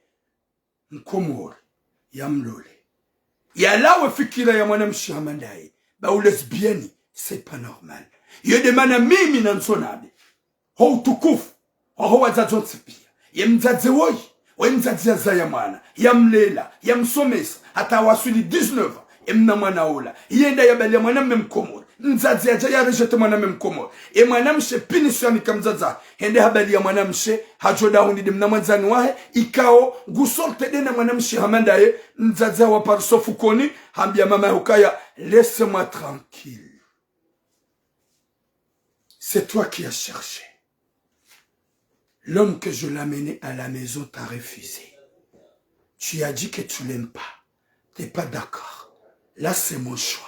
mkomori ya mlole ya lawe fikira ya mwanamshi hamandaye ba ulesbieni c'est pas normal yode mana mimi na nsonabe ho utukufu ho wazazi pia ye mzazi woi we mzazi ya zaya mwana ya mlela ya msomesa hata wasuli 19 emna mwana ola yenda ya bali ya mwana memkomori mzazi ya jaya rejete mwana memkomori e mwana mshe pinisyo nikamzaza hende habali ya mwana mshe hajoda hundi dimna mwanzani wahe ikao gusolte dena mwana mshe hamandaye mzazi wa parsofu koni hambia mama hukaya laisse-moi tranquille c'est toi qui as cherché l'homme que je l'amenais à la maison t'a refusé tu as dit que tu l'aimes pas t'es pas d'accord là c'est mon choix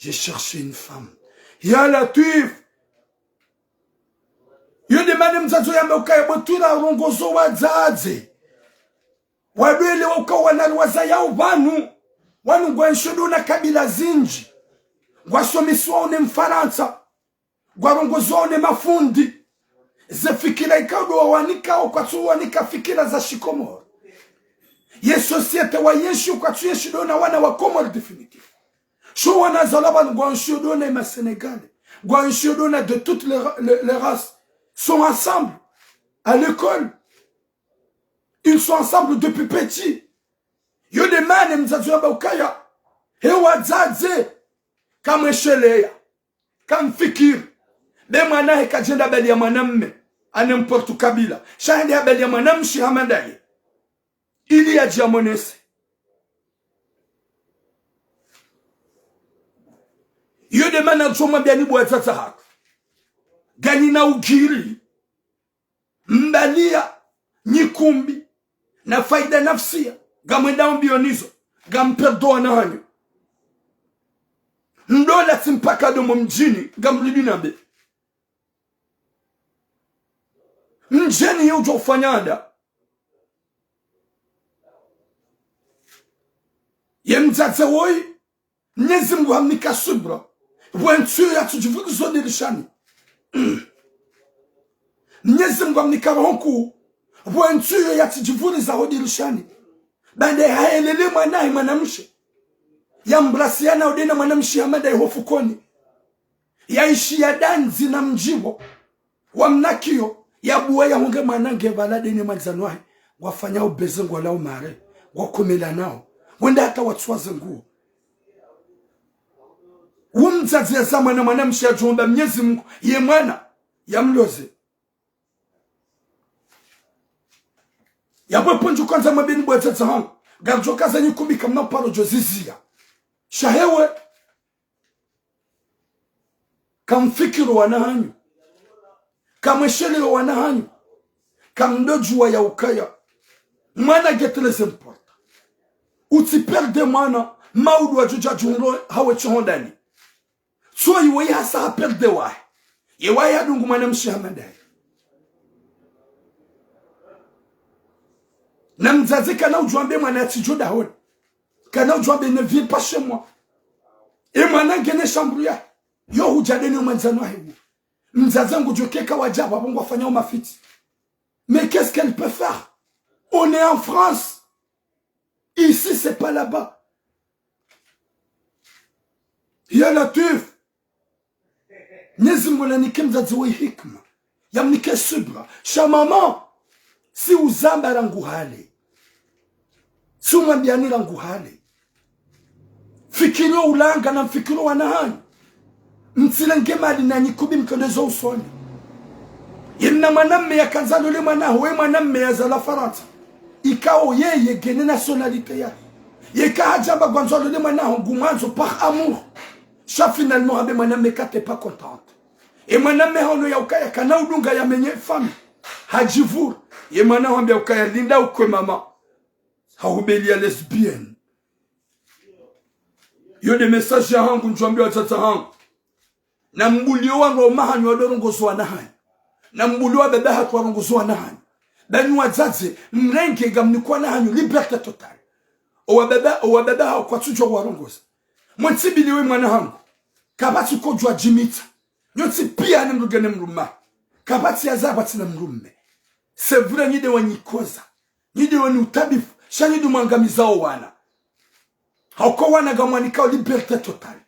j'ai cherché une femme. Ya Latif. Yo demande mzazo ya mekaya botura rongozo wazazi. Wabele wakawana wazaya ubanu. Wanu ngwanshudu na kabila zinji. Ngwasomiswa one mfaransa. Ngwarongozo one mafundi. Zefikira ikado wanika okatu wanika fikira za shikomor. Ye societe wa yeshu okatu yeshu na wana wa komor definitif. Chouana Zalaban, Guanchodona et ma Sénégal, Guanchodona de toutes les races sont ensemble à l'école. Ils sont ensemble depuis petit. Yo de man mzazua baukaya. He wazaze. Kama sheleya. Kama fikir. Be mwana he kajenda beli ya mwanamme. Anemportu kabila. Shahende ya beli ya mwanamme shihamandaye. Ili ya jiamonese. Yo de mana choma biani bwatata hako. Gani na ugiri. Mbalia. Nyikumbi. Na faida nafsia. Gamwenda mbionizo. Gamperdoa na hanyo. Ndola simpaka domo mjini. Gamribi nambe. Mjeni yujo ufanyada. Yemzaze woi. Nezimu hamnika subra. Wentu ya tujivuku zone lishani. Nezimu hamnika honku. Wentu ya tujivuku za hodi lishani. Bande haelele mwanae mwanamshe. Ya mbrasiana udena mwanamshe hamada ihofukoni. Ya ishi ya danzi na mjibo. Wa mnakio. Ya buwa ya hunge mwanange valade ni manzanwahi. Wafanya ubezengu wala umare. Wakumela nao. Wenda hata watuwaze nguo. Umzazi ya zama na mwanamshi ya juomba mnyezi Mungu. Ye mwana. Ya mloze. Ya mweponju kwanza mabini bwa tata hangu. Garjo kaza nyukumbi kamna paro jozizia. Shahewe. Kamfikiru wanahanyu. Kamweshele wanahanyu. Kamdojua ya ukaya. Mwana geteleze importa. Uti perde mwana. Maudu wa juja junro hawe chondani. So iwe hasa haperde wae. Yewae hadungu mwanamshi hamandaye. Na mzazi kana ujuambe mwana tijoda honi. Kana ujuambe ne viens pas chez moi. E mwana gene chambru ya. Yo hujadeni umanzano hebu. Mzazi ngu jokeka wajaba wabungu wafanya umafiti. Mais qu'est-ce qu'elle peut faire? On est en France. Ici c'est pas là-bas. Ya Latif. Nyezimbola nike mzazi wa hikma. Yamnike subra. Shamama. Si uzamba ranguhale. Si umambiani ranguhale. Fikiro ulanga na fikiro wanahani. Mtilenge mali na nyikubi mkonezo usoni. Yemna mwanamme ya kanzalo le mwanaho. We mwanamme ya zala Faransa. Ikao yeye gene nationalite ya. Yeka hajamba gwanzalo le mwanaho. Gumanzo par amour. Cha finalement abe mwanamme kate pas contente. Et mwanamme hono ya ukaya kana udunga ya menye fami. Hajivur. Ye mwanaho ambia ukaya linda ukwe mama. Haubeli ya lesbienne. Yo de message ya hangu njuambia watata hangu. Na mbulio wangu wa mahanyu wa dorongozo wa nahani. Na mbulio wa bebe hatu wa rongozo wa nahani. Bani wazazi mrenge gamnikwa nahanyu liberte total. Owa bebe hau kwa tujwa wa rongozo. Mwantibili mwana hangu. Kabati kujwa jimita. Nyoti pia ni mrugene mruma. Kabati ya zabati na mrume. Sevura nyide wa nyikoza. Nyide wa ni utabifu. Shanyide mwangamiza o wana. Hauko wana gamwanika liberté totale.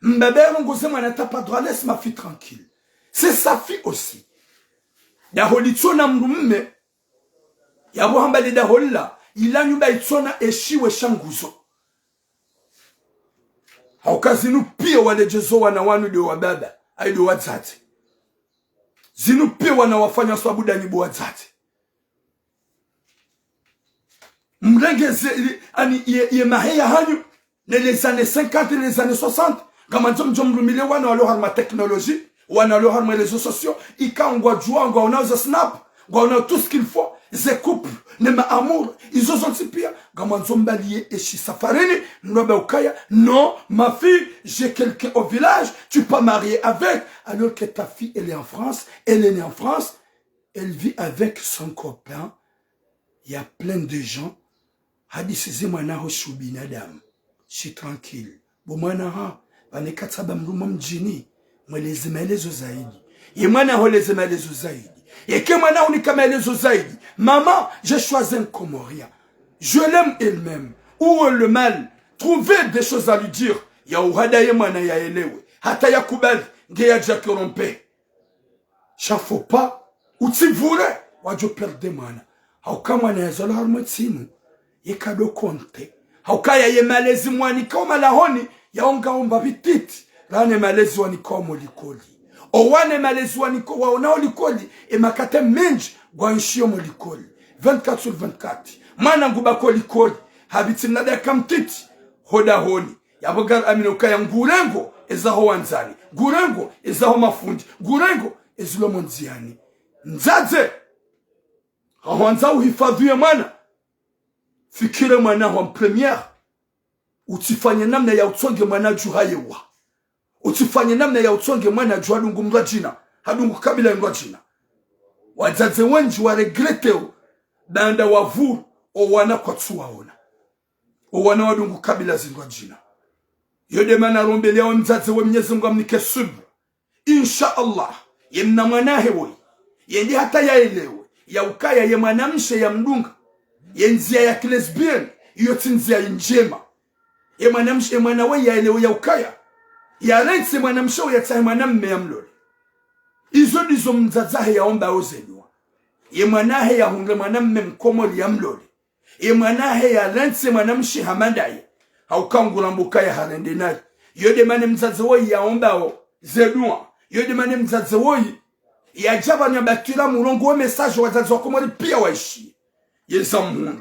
Mbebe ngoze mwana t'as pas droit, laisse ma fille tranquille. C'est sa fille aussi. Ya holitsona mrumme. Ya bohamba de holla. Ila nyumba itsona eshiwe shanguzo. Haukazinu pia wale jezo wana wanu de wababa. Aido wadzati. Zinu pia wana wafanya swabuda nyibu wadzati. Mrengeze ani ye maheya hanyu. Les années 50 et les années 60. Kama njom rumile wana walo harma technologie. Wana walo harma réseaux sociaux. Ika ngwa jua ngwa unauza snap. Ngwa unauza tout ce qu'il faut. Ze couple. Nema amour. Ils ont senti pire. Kama njom baliye eshi safarini. Nobe ukaya. Non, ma fille, j'ai quelqu'un au village. Tu peux marier avec. Alors que ta fille, elle est en France. Elle est née en France. Elle vit avec son copain. Il y a plein de gens. Hadisizi mwana ho shubinadamu. Je suis tranquille. Bumwana ha. Banekataba mrumo mjini. Mweleze maelezo zaidi. Ye mwana ho leze maelezo zaidi. Yeke mwana unika maelezo zaidi. Maman, j'ai choisi un Comorien. Je l'aime elle-même. Où est le mal? Trouvez des choses à lui dire. Ya uhada ye mwana ya elewe. Hata ya kubali. Ngeya jakorompe. Chafo pas. Utivure. Wajo perde mwana. Hauka mwana ya zola harmo tsinu. Ye kado konte. Haukaya ye malezi mwani koma lahoni. Ya onga omba vititi. Rane malezi wani komo likoli. Owane malezi wani komo waonao likoli. E makate menji gwa nshio mo likoli. 24 sur 24. Mana ngubako likoli. Habiti nada kamtiti. Hoda honi. Yabogar aminokaya ngurengo. Ezaho wanzani. Ngurengo. Ezaho mafundi. Ngurengo. Ezulo monziani. Nzaze. Hawanza uhifadhuye mwana. Fikire mwana wa premiere. Utifanye namna ya utsonge mwana juhayewa. Utifanye namna ya utsonge mwana juhadungu mrajina. Hadungu kabila mrajina. Wazaze wenji wa regreteo. Banda wavu o wana kwa tsuwaona. O wana wadungu kabila zimrajina. Yode mana rombele ya mzaze wa mnyezi mga mnike subu. Insha Allah. Yemna mwanahe woi. Yendi hata ya elewe. Ya ukaya ye mwanamshe ya mdunga. Yenzia ya kilesbian. Yoti nzia njema. Ye mwanamshe ye mwanawe ya elewe ya ukaya. Ya rense mwanamshe ya tahe mwanamme ya mlole. Izo dizo mzazahe ya omba ozenua. Ye mwanahe ya hungle mwanamme mkomoli ya mlole. Ye mwanahe ya rense mwanamshe hamandaye. Haukangula mbuka ya harende naye. Yode mane mzazawe ya omba o zenua. Yode mane mzazawe ya jaba nyabakila mulongo wa message wazazi wakomori pia waishi. Yeza mhuna.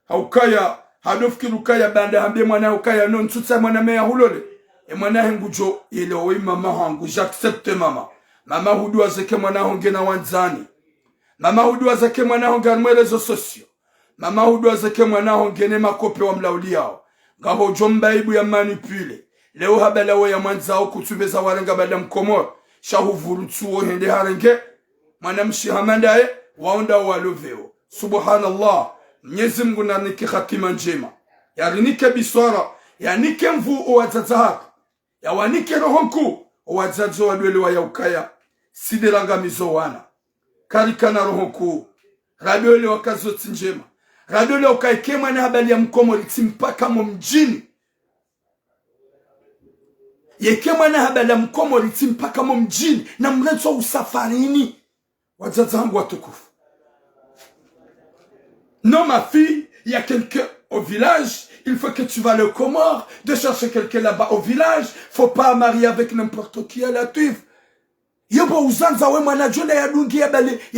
Haukaya hadofikiru kaya banda hambe mwana haukaya non tutsa mwana mea hulole. E mwana hengujo ilewe mama hangu. J'accepte mama. Mama hudu wazeke mwana honge na wanzani. Mama hudu wazeke mwana honge anmwelezo sosio. Mama hudu wazeke mwana honge ne makope wa mlauli yao. Ngabo jomba ibu ya manipule. Leo habalawe ya mwanzao kutumeza warenga bada mkomoro. Shahu vurutsuo hende harenge. Mwanamshi hamandaye waonda waloveo. Subhanallah. Mwenyezi Mungu na nike khatima njema. Yarinike biswara. Yanike mvu owazaza haka. Yawanike rohonku owazazo wadwele wa yaukaya. Sidelanga mizo wana. Karikana rohonku. Radwele wakazoti njema. Radwele wakaikema na habali ya mkomo litimpaka mjini. Yekema na habali ya mkomo litimpaka mjini. Na mrezo usafarini. Wazaza hangu watukufu. Non, ma fille, il y a quelqu'un au village. Il faut que tu vas le Comore, de chercher quelqu'un là-bas au village. Faut pas marier avec n'importe qui à la tuif. Yobo uzanza we mwana jona ya dungi ya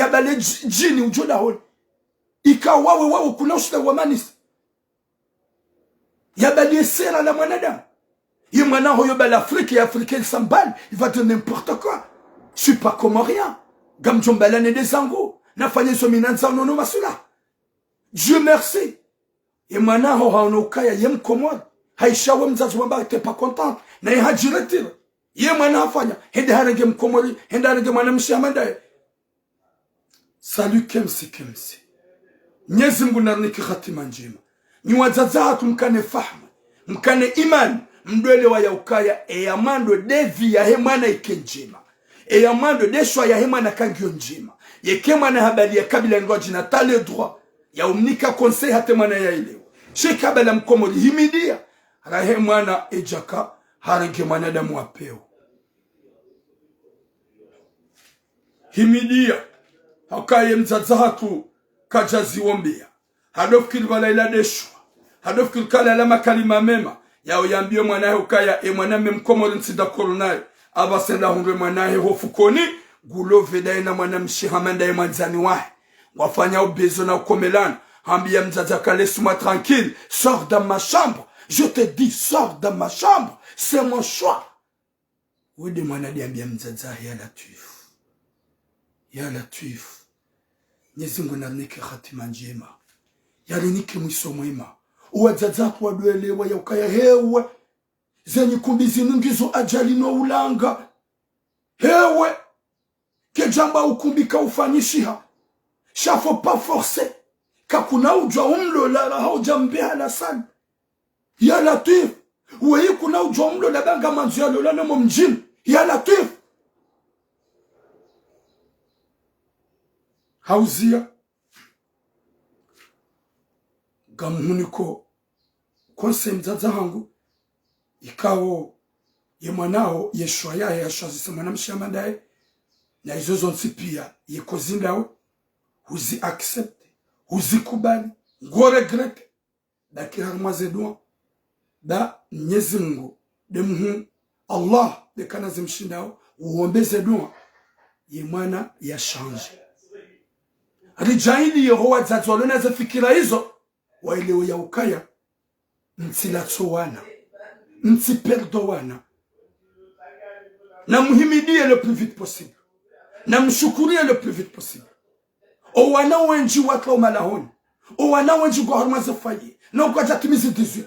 bale jini ujona holi. Ika wawe kuna ushile wamanis. Ya bale sera la mwanadamu. Yo mwana hoyo bale Afrique, ya Afrique il s'emballe. Il va dire n'importe quoi. Je suis pas comorien. Gamjombalane des Zango. Nafanye sominanza nono masula. Dieu merci. Et maintenant, on a un cas, il y a un commode. Haïcha, on m'a dit, pas contente. Mais il y a un directeur. Il y a un enfant. Il y a un commode. Il y a un monsieur. Salut, Kemsi. Nyezimgu na niki khatima njema. Ni wazazaatu mkane fahma. Mkane iman. Mdwele wa ya ukaya. E ya mando devi ya hemana ike njema. E ya mando deshwa ya hemana kangyo njema. Yekema na habali ya kabila ngoji na tale droit. Ya umnika conseil hate mwana ya ileo. Shekabala mkomoli himidia. rahe mwana ejaka harenge mwanadamu wapeo himidia hakaye mzaza hatu kajazi wombia hadofkil walaila deshwa hadofkil kala lama kalima mema yao yambio mwanae ukaya mwanae mkomori nsida koronayo abasenda hunre mwanae hofukoni gulo vedaye na mwana mshihamanda ya mwanzani wahe wafanya ubezo na ukomelana ambia mzaza kale suma tranquille sors dans ma chambre je te dis sors dans ma chambre c'est mon choix wede mwana diambia mzaza ya latif nyezingu na nike khatima njema yali nike mwiso mwema uwazaza kwa duelewa ya ukaya hewe zenye kumbizi nungizo ajali no ulanga hewe kejamba ukumbika ufanyishiha shafo pa force kakuna ujwa umlo la hauja mbeha la sana ya latif uwe kuna ujwa umlo la banga manzu ya lola na mjini ya latif hauzia gamuniko konse mzaza hangu ikawo ye mwanao yeshwa yae yashazisa mwana mshamandae na izo zonsi pia ye kozindawe huzi accepte huzi kubali ngo regrete da kiharmaze dua da Mwenyezi Mungu de mhu Allah de kana zimshindao uombeze dua ye mwana ya change Rijaili yehowa zazolona za fikira hizo wailewe ya ukaya ntsilatsowana ntsiperdowana na muhimidie le plus vite possible na mshukurie le plus vite possible o wana wenji watu malahoni o wana wenji kwa harma za fayi na ukaja timizi 18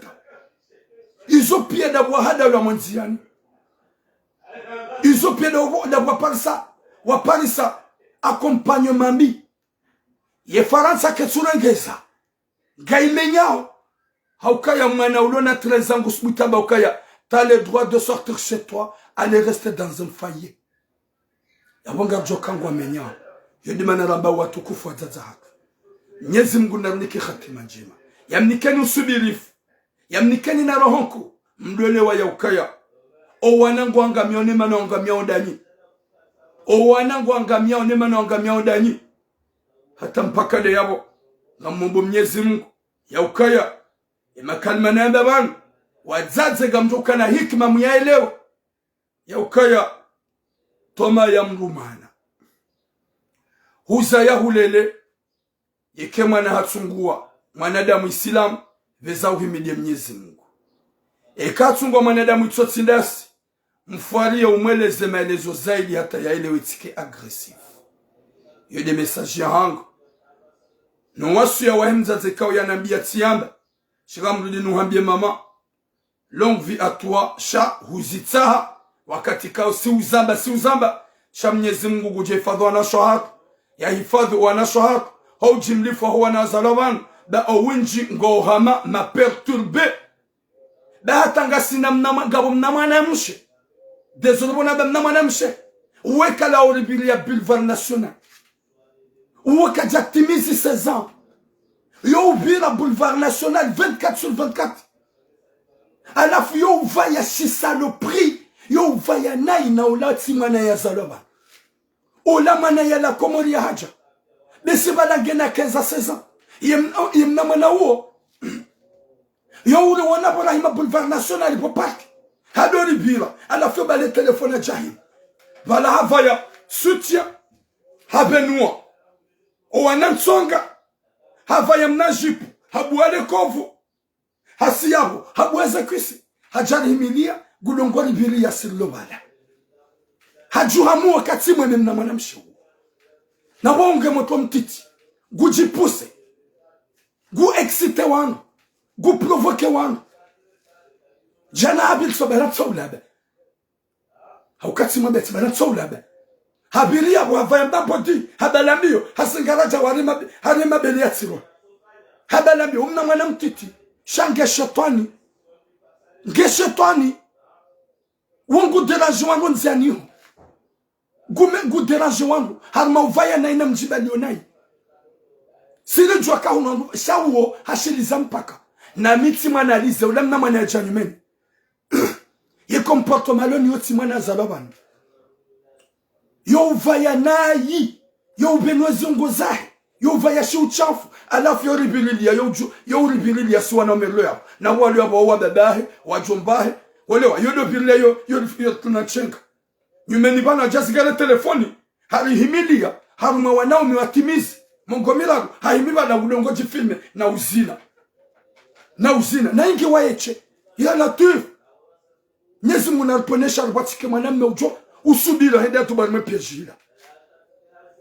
izo pia da wahada la mwanziani izo pia da waparisa accompagnement mbi ye Faransa ketsurengeza gaimenyao haukaya mwana ulona 13 ans gusmutaba haukaya t'as le droit de sortir chez toi aller rester dans un foyer yabonga jokangwa menyao yodimana ramba watu kufu wazaza hatu Mwenyezi Mungu naruniki khatima njema yamnikeni usubirifu yamnikeni na rohonku mdwelewa ya ukaya o wanangu angamia onema na angamia odani o wanangu angamia onema na angamia odani hata mpaka de yabo ngamumbu Mwenyezi Mungu ya ukaya imakalima na ndabangu wazaze gamjuka na hikma muyaelewa ya ukaya toma ya mrumana huza ya hulele yeke mwana hatsungua mwanadamu Islam veza uhimidie Mwenyezi Mungu ekatsungwa mwanadamu itsotindasi mfuarie umweleze maelezo zaidi hata ya ile wetike aggressive yode message ya hangu no wasu ya wahemza zekao ya nambia tiamba shiramrudi nuhambie mama longue vie à toi sha huzitaha wakati kao si uzamba sha Mwenyezi Mungu kujihifadhi na shahada ya hifadhi wana shahada au jimlifu huwa na zalawan da owinji ngohama ma perturbe da hatanga sinamna ngabo mnamana mshe désolé na mnamana mshe weka la oribilia boulevard national weka jatimizi 16 ans yo ubira boulevard national 24 sur 24 alafu yo uvaya shisa le prix yo uvaya nai na ulati mana ya zalawan ola mana ya la komori ya haja besi bala gena 15 à 16 ans yemna mana uo yo ule wana Ibrahima boulevard national ipo park hadori bila alafu bale telefone jahim bala havaya soutien habenua o wanansonga havaya mnajipu habuale kovu hasiyabo habuweza kwisi hajari himilia gulongori bili ya silo bala hajuhamua katimwe mna mwanamshu na wonge moto mtiti gujipuse gu excite wanu gu provoke wanu jana habil sobera tsolaba haukatimwe beti bana tsolaba habili abo havaya mbapodi habalambio hasingaraja harima beli yatsiro habalambio umna mwana mtiti shange shetani ngeshetani wongu deraji wangu nzianiho gu deraji wangu harma uvaya na ina mjibali onai sile jwaka uno shawo hashiliza mpaka na miti mwana alize ula mna mwana ya nyumeni ye komporto maloni yoti mwana zalobani yo uvaya nayi yo ubenwe zungo zahe yo uvaya shi uchafu alafu yo ribirilia suwa na merlo yao na wale wa babahe wajombahe wale wa yodo birle yo tunachenga nyumeni bana jasigale telefoni harihimilia haruma wanao miwatimizi mongomila haimiba na ulongoji filme na uzina na ingi waeche ya latif nyezi munarponesha arbatike mwanamme ujo usubira hende atubarime pejila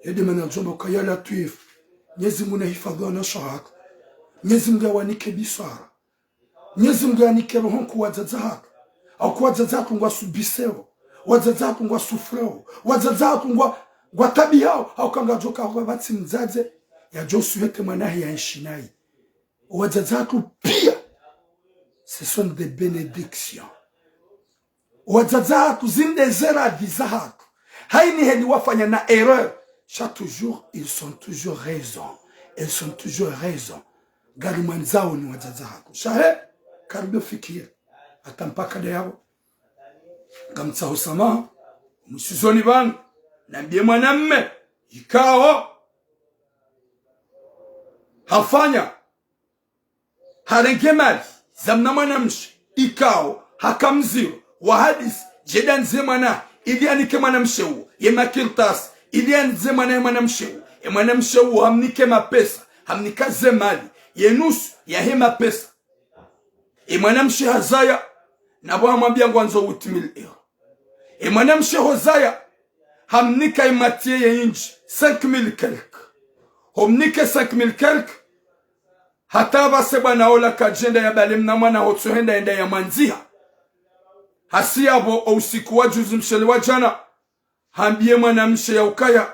hende manajomba kwa ya latif nyezi munahifadhi na shahaka nyezi mgawanike bisara nyezi mgawanike rohonku wadzadzaka au kwa wadzadzaka ngwa subiseo wadzadzaka ngwa sufreo wadzadzaka ngwa tabi yao au kanga joka kwa batsi mzaze ya josu yete mwanahi ya nshinai wadzadzaka pia ce sont des bénédictions wadzadzaka zinde zera dizahaka haini heni wafanya na erreur chaque jour ils sont toujours raison galimani zao ni wadzadzaka shahe karibu fikiri atampaka yao kamtsa usama msizoni bana nambie mwanamme ikao hafanya harengemali zamna mwanamshi ikao hakamziro wa hadis jedan zemana ilianike mwanamshe huo yemakirtas ilianze mwanamshe huo mwanamshe huo hamnike mapesa hamnikaze mali yenusu ya hema pesa mwanamshe hazaya na bwa mwambia ngwanzo 8000 euro mwanamshe hozaya hamnika imatie ya inji 5000 quelque homnike 5000 quelque hata base bwana ola kajenda ya balim na mwana hotsohenda enda ya manzia hasi abo usiku wa juzi mshele wa jana hambie mwanamshe ya ukaya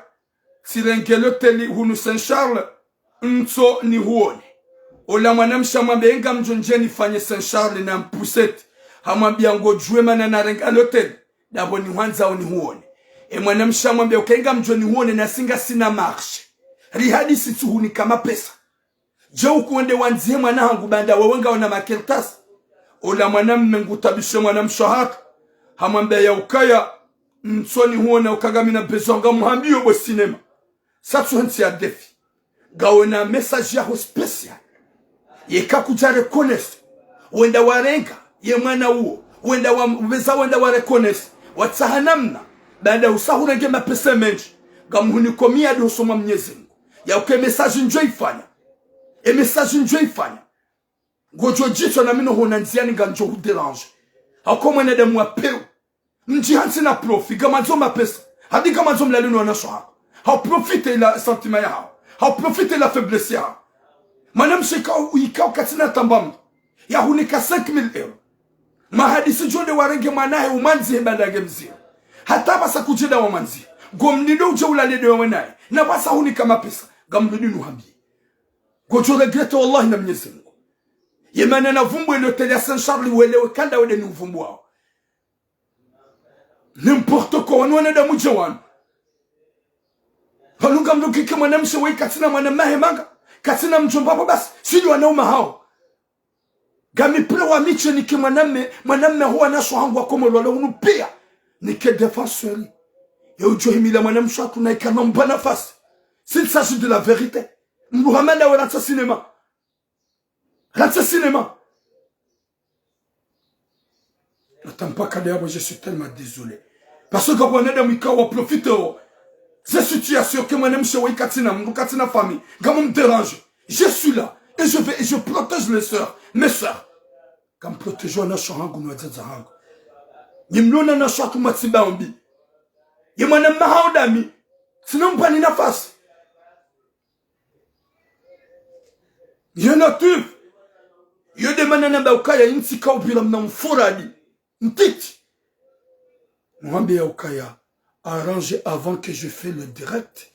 sirengelo teli hunu Saint Charles mto ni huone ola mwanamshe mwambie enga mjonjeni fanye Saint Charles na mpuseti hamwambia ngojue mana na rengalo teli dabo ni wanza oni huone mwanamshe mwambie ukaenga mjoni huone na singa sina marche rihadisi tuhuni kama pesa je ukuende wanzie mwana hangu banda wewenga wana makeltas ola mwanamme ngutabishe mwanamshe haka hamwambia ya ukaya msoni huone ukagamina bezonga muhambio bo sinema satu hansi ya defi gawena message ya ho special yeka kuja reconnaisse wenda warenga ye mwana huo wenda wa reconnaisse watsahanamna baada usahurenge mapesa menji gamuhuni komia do soma Mwenyezi Mungu ya uke message njoo ifanya message njoo ifanya gojo jicho na mino hona nziani ganjo huderange akoma na damu apeo nji hansi na profi kama nzoma pesa hadi kama nzoma lalo na shwa ha profite la sentiment yao ha profite la faiblesse yao manamshe ikao katina tambam ya hunika 5000 euro mahadisi jonde warenge mwanahe umanzi mbandage mzio hata basa kujida wa manzi gomnido uje ulalede wa wenaye na basa hunika mapesa gamdudi nuhambi gojo regrete wallahi na Mwenyezi Mungu yemana na vumbu hotel ya Saint Charles welewe kanda wede ni uvumbu wao n'importe quoi wana da muje wana halunga mduki kama namshe wei katina mwana mahemanga katina mjomba basi sijui wanauma hao gami pre wa miche ni mwanamme huwa nasho hangu wakomo lolo unupia nike défenseur et aujourd'hui la madame Chakou n'a qu'un homme bonne face s'il s'agit de la vérité Muhammad a raté cinéma n'attends pas qu'à je suis tellement désolé parce que quand on est dans le cas on profite cette situation que madame Chakou katina famille quand on me dérange je suis là et je protège mes sœurs comme protéger na shohangu mwazaza hangu nimlona na Chakou matiba ombi yemana mahaudami sinompa ni nafasi yenatif yodemana na baukaya intika upila mna mfuradi ntiti mwambi ya ukaya arrange avant que je fais le direct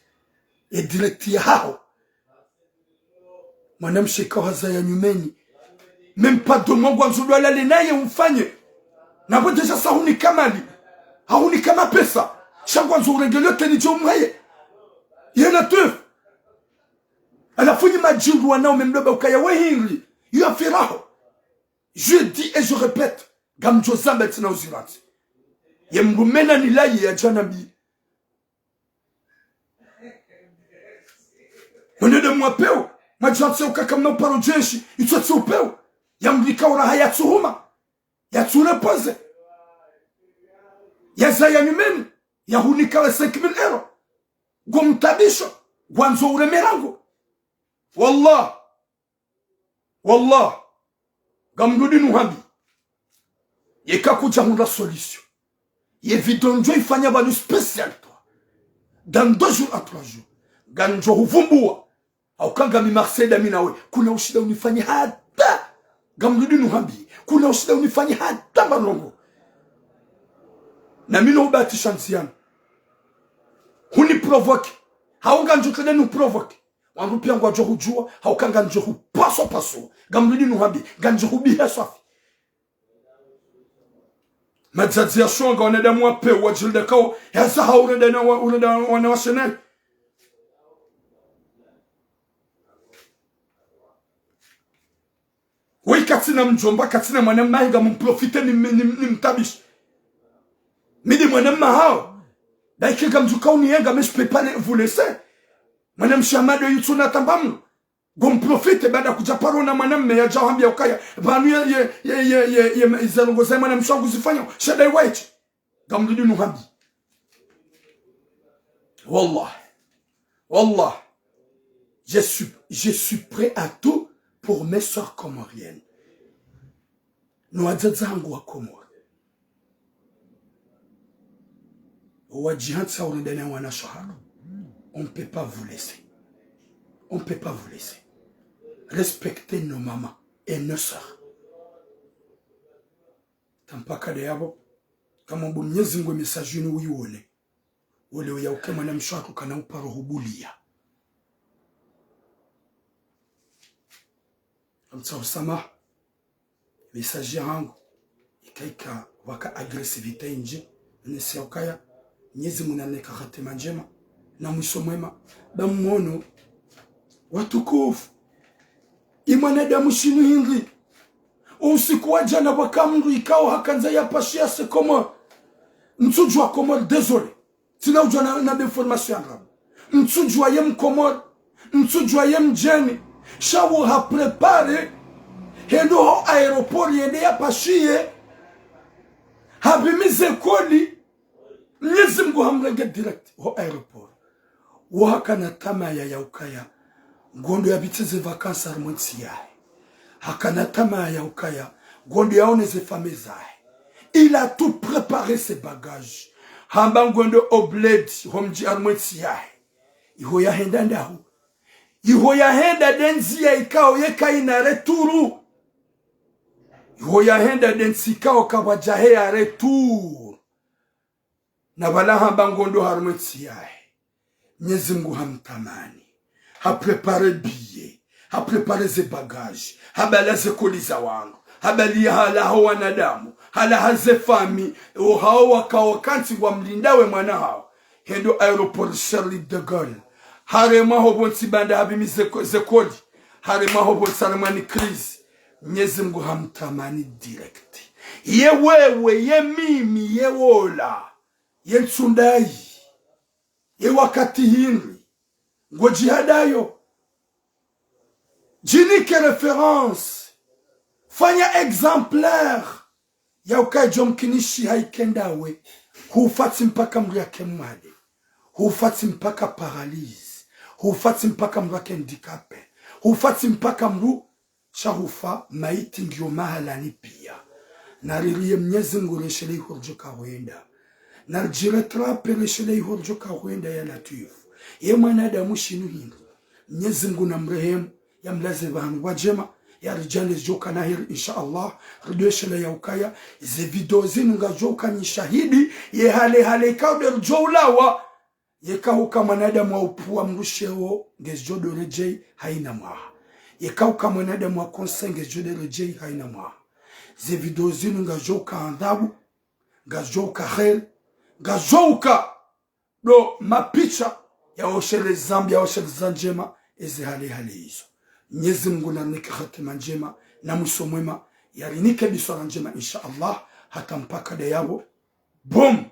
et direct ya hao mwanamshe kawaza ya nyumeni même pas de mongo nzulwa lale naye umfanye na bote sasa huni kamali hauni kama pesa shangwa nzurengelo teni jomwaye yena tuf alafunyi majiru wanao memloba ukaya wehingli ya firaho Je dis et je répète, gamjo zamba tina uzirati. Ye mgumena nilayi ya janabi. Onede mwapeo, majanse ukakama uparo jeshi, itwati upeo. Ya mlika uraha ya tsuhuma, ya tsurepoze. Ya zaya nyumeni, ya hunikawe 5,000 euro. Gumtabisho, gwanzo uremerango. Wallah, wallah, gamdudi nuhambi. Yeka kuja hunda solution. Ye vidonjo ifanya banu spécial toi. Dans 2 jours à 3 jours. Ganjo huvumbua. Au kanga mi Marseille da minawe. Kuna ushida unifanya hata. Gamdudi nuhambi. Kuna ushida unifanya hata malongo. Na mino ubati shansiano. Huni provoke. Haunga njo kene nu provoke. Wangu pia ngwa johu jua. Haukanga njohu paso paso. Gamdudi nuhambi. Ganjohu bihe swafi. Madzazi ya shonga wanada mwape wajilde kao. Yaza haurenda wanawashenel. Wei katina mjomba, katina mwanamma hinga mprofite ni mtabish. Midi mwanamma hao. Daike gamjuka unienga, mais je peux pas vous laisser. Mwanam shamado yutuna tambamu. Gom profite bada kujaparo na mwanamme ya jawambi ya ukaya. Banu ye izalungo za mwanam shangu zifanya. Shadai waichi. Gamdudu nuhambi. Wallah. Wallah. Je suis prêt à tout pour mes soeurs comoriennes. Nous adzazangu wa Komor. Wajihan sa urendene wana shahara. On ne peut pas vous laisser. On ne peut pas vous laisser. Respectez nos mamans et nos sœurs. Tampaka de yabo. Kama mbunyezi ngwe message yunu uyuole. Wole uyauke mwana mshwako kana uparo hubulia. Amtsa usama. Message yangu. Ikaika waka agresivite inji. Nisi yaukaya. Nyezi munaneka khatema njema. Na mwisho mwema. Bamumono. Watukufu. Imwanadamu shinu hindi. Usiku wa jana wakamru ikao hakanza ya pashia se Komor. Mtsujwa Komor, désolé. Tina ujwa na d'information arabe. Mtsujwa yem Komor. Mtsujwa yem jeni. Shawu ha prepare. Hendo ho aeroport yende ya pashie. Habimize kodi. Mnyezi mgu hamrege direct. Ho aeroport. Waka na tama ya yaukaya. Gondo ya biteze vacances armantsi yae. Hakana tama ya ukaya. Gondo ya one ze famille zae. Il a tout préparé ses bagages. Hamba gondo obled homji armantsi yae. Iho ya henda ndahu. Iho ya henda denzi ya ikao yeka ina returu. Iho ya henda denzi ikao kawajahe ya retour. Na wala hamba gondo armantsi yae. Nyezi Mungu hamtamani. Ha préparé billet, ha préparé ses bagages, ha balaze koliza wangu, ha balia hala hawa nadamu, hala haze fami, o hawa kawakanti wa mlindawe mwana hao. Hendo aeroport Charles de Gaulle. Harema hobonsi banda habimi zekoli. Harema hobonsi salamani krizi. Mwenyezi Mungu hamtamani direct. Ye wewe, ye mimi, ye wola, ye nsundai, ye wakati hinri. Ngojihadayo. Jinike référence. Fanya exemplaire. Ya ukai jomkinishi haikendawe. Hufati mpaka mru ya kemade. Hufati mpaka paralyse. Hufati mpaka mru ya handicapé. Hufati mpaka mru shahufa maiti ngiyo mahalani pia. Naririye Mwenyezi Mungu reshele ihurjoka huenda. Narjiretra pereshele ihurjoka huenda ya latifu. Ye mwanadamu shinu hindu. Mwenyezi Mungu na mrehemu. Ya mlaze vahanu wajema. Ya rijane joka nahir insha Allah. Ridweshele ya ukaya. Ze video zinu nga joka ni shahidi. Ye hale kaude rjoulawa. Ye kauka mwanadamu wa upua mrusheo. Ngezjodo rejei haina mwaha. Ye kauka mwanadamu wa konse. Ngezjodo rejei haina mwaha. Ze video zinu nga joka andhabu. Nga joka khel. Nga joka do mapicha. Ya oshele zambi, ya oshele zanjema. Eze hale hizo. Mwenyezi Mungu na nika hatima njema. Na mwisho mwema. yarinike biswala njema insha Allah hata mpaka de yabo boom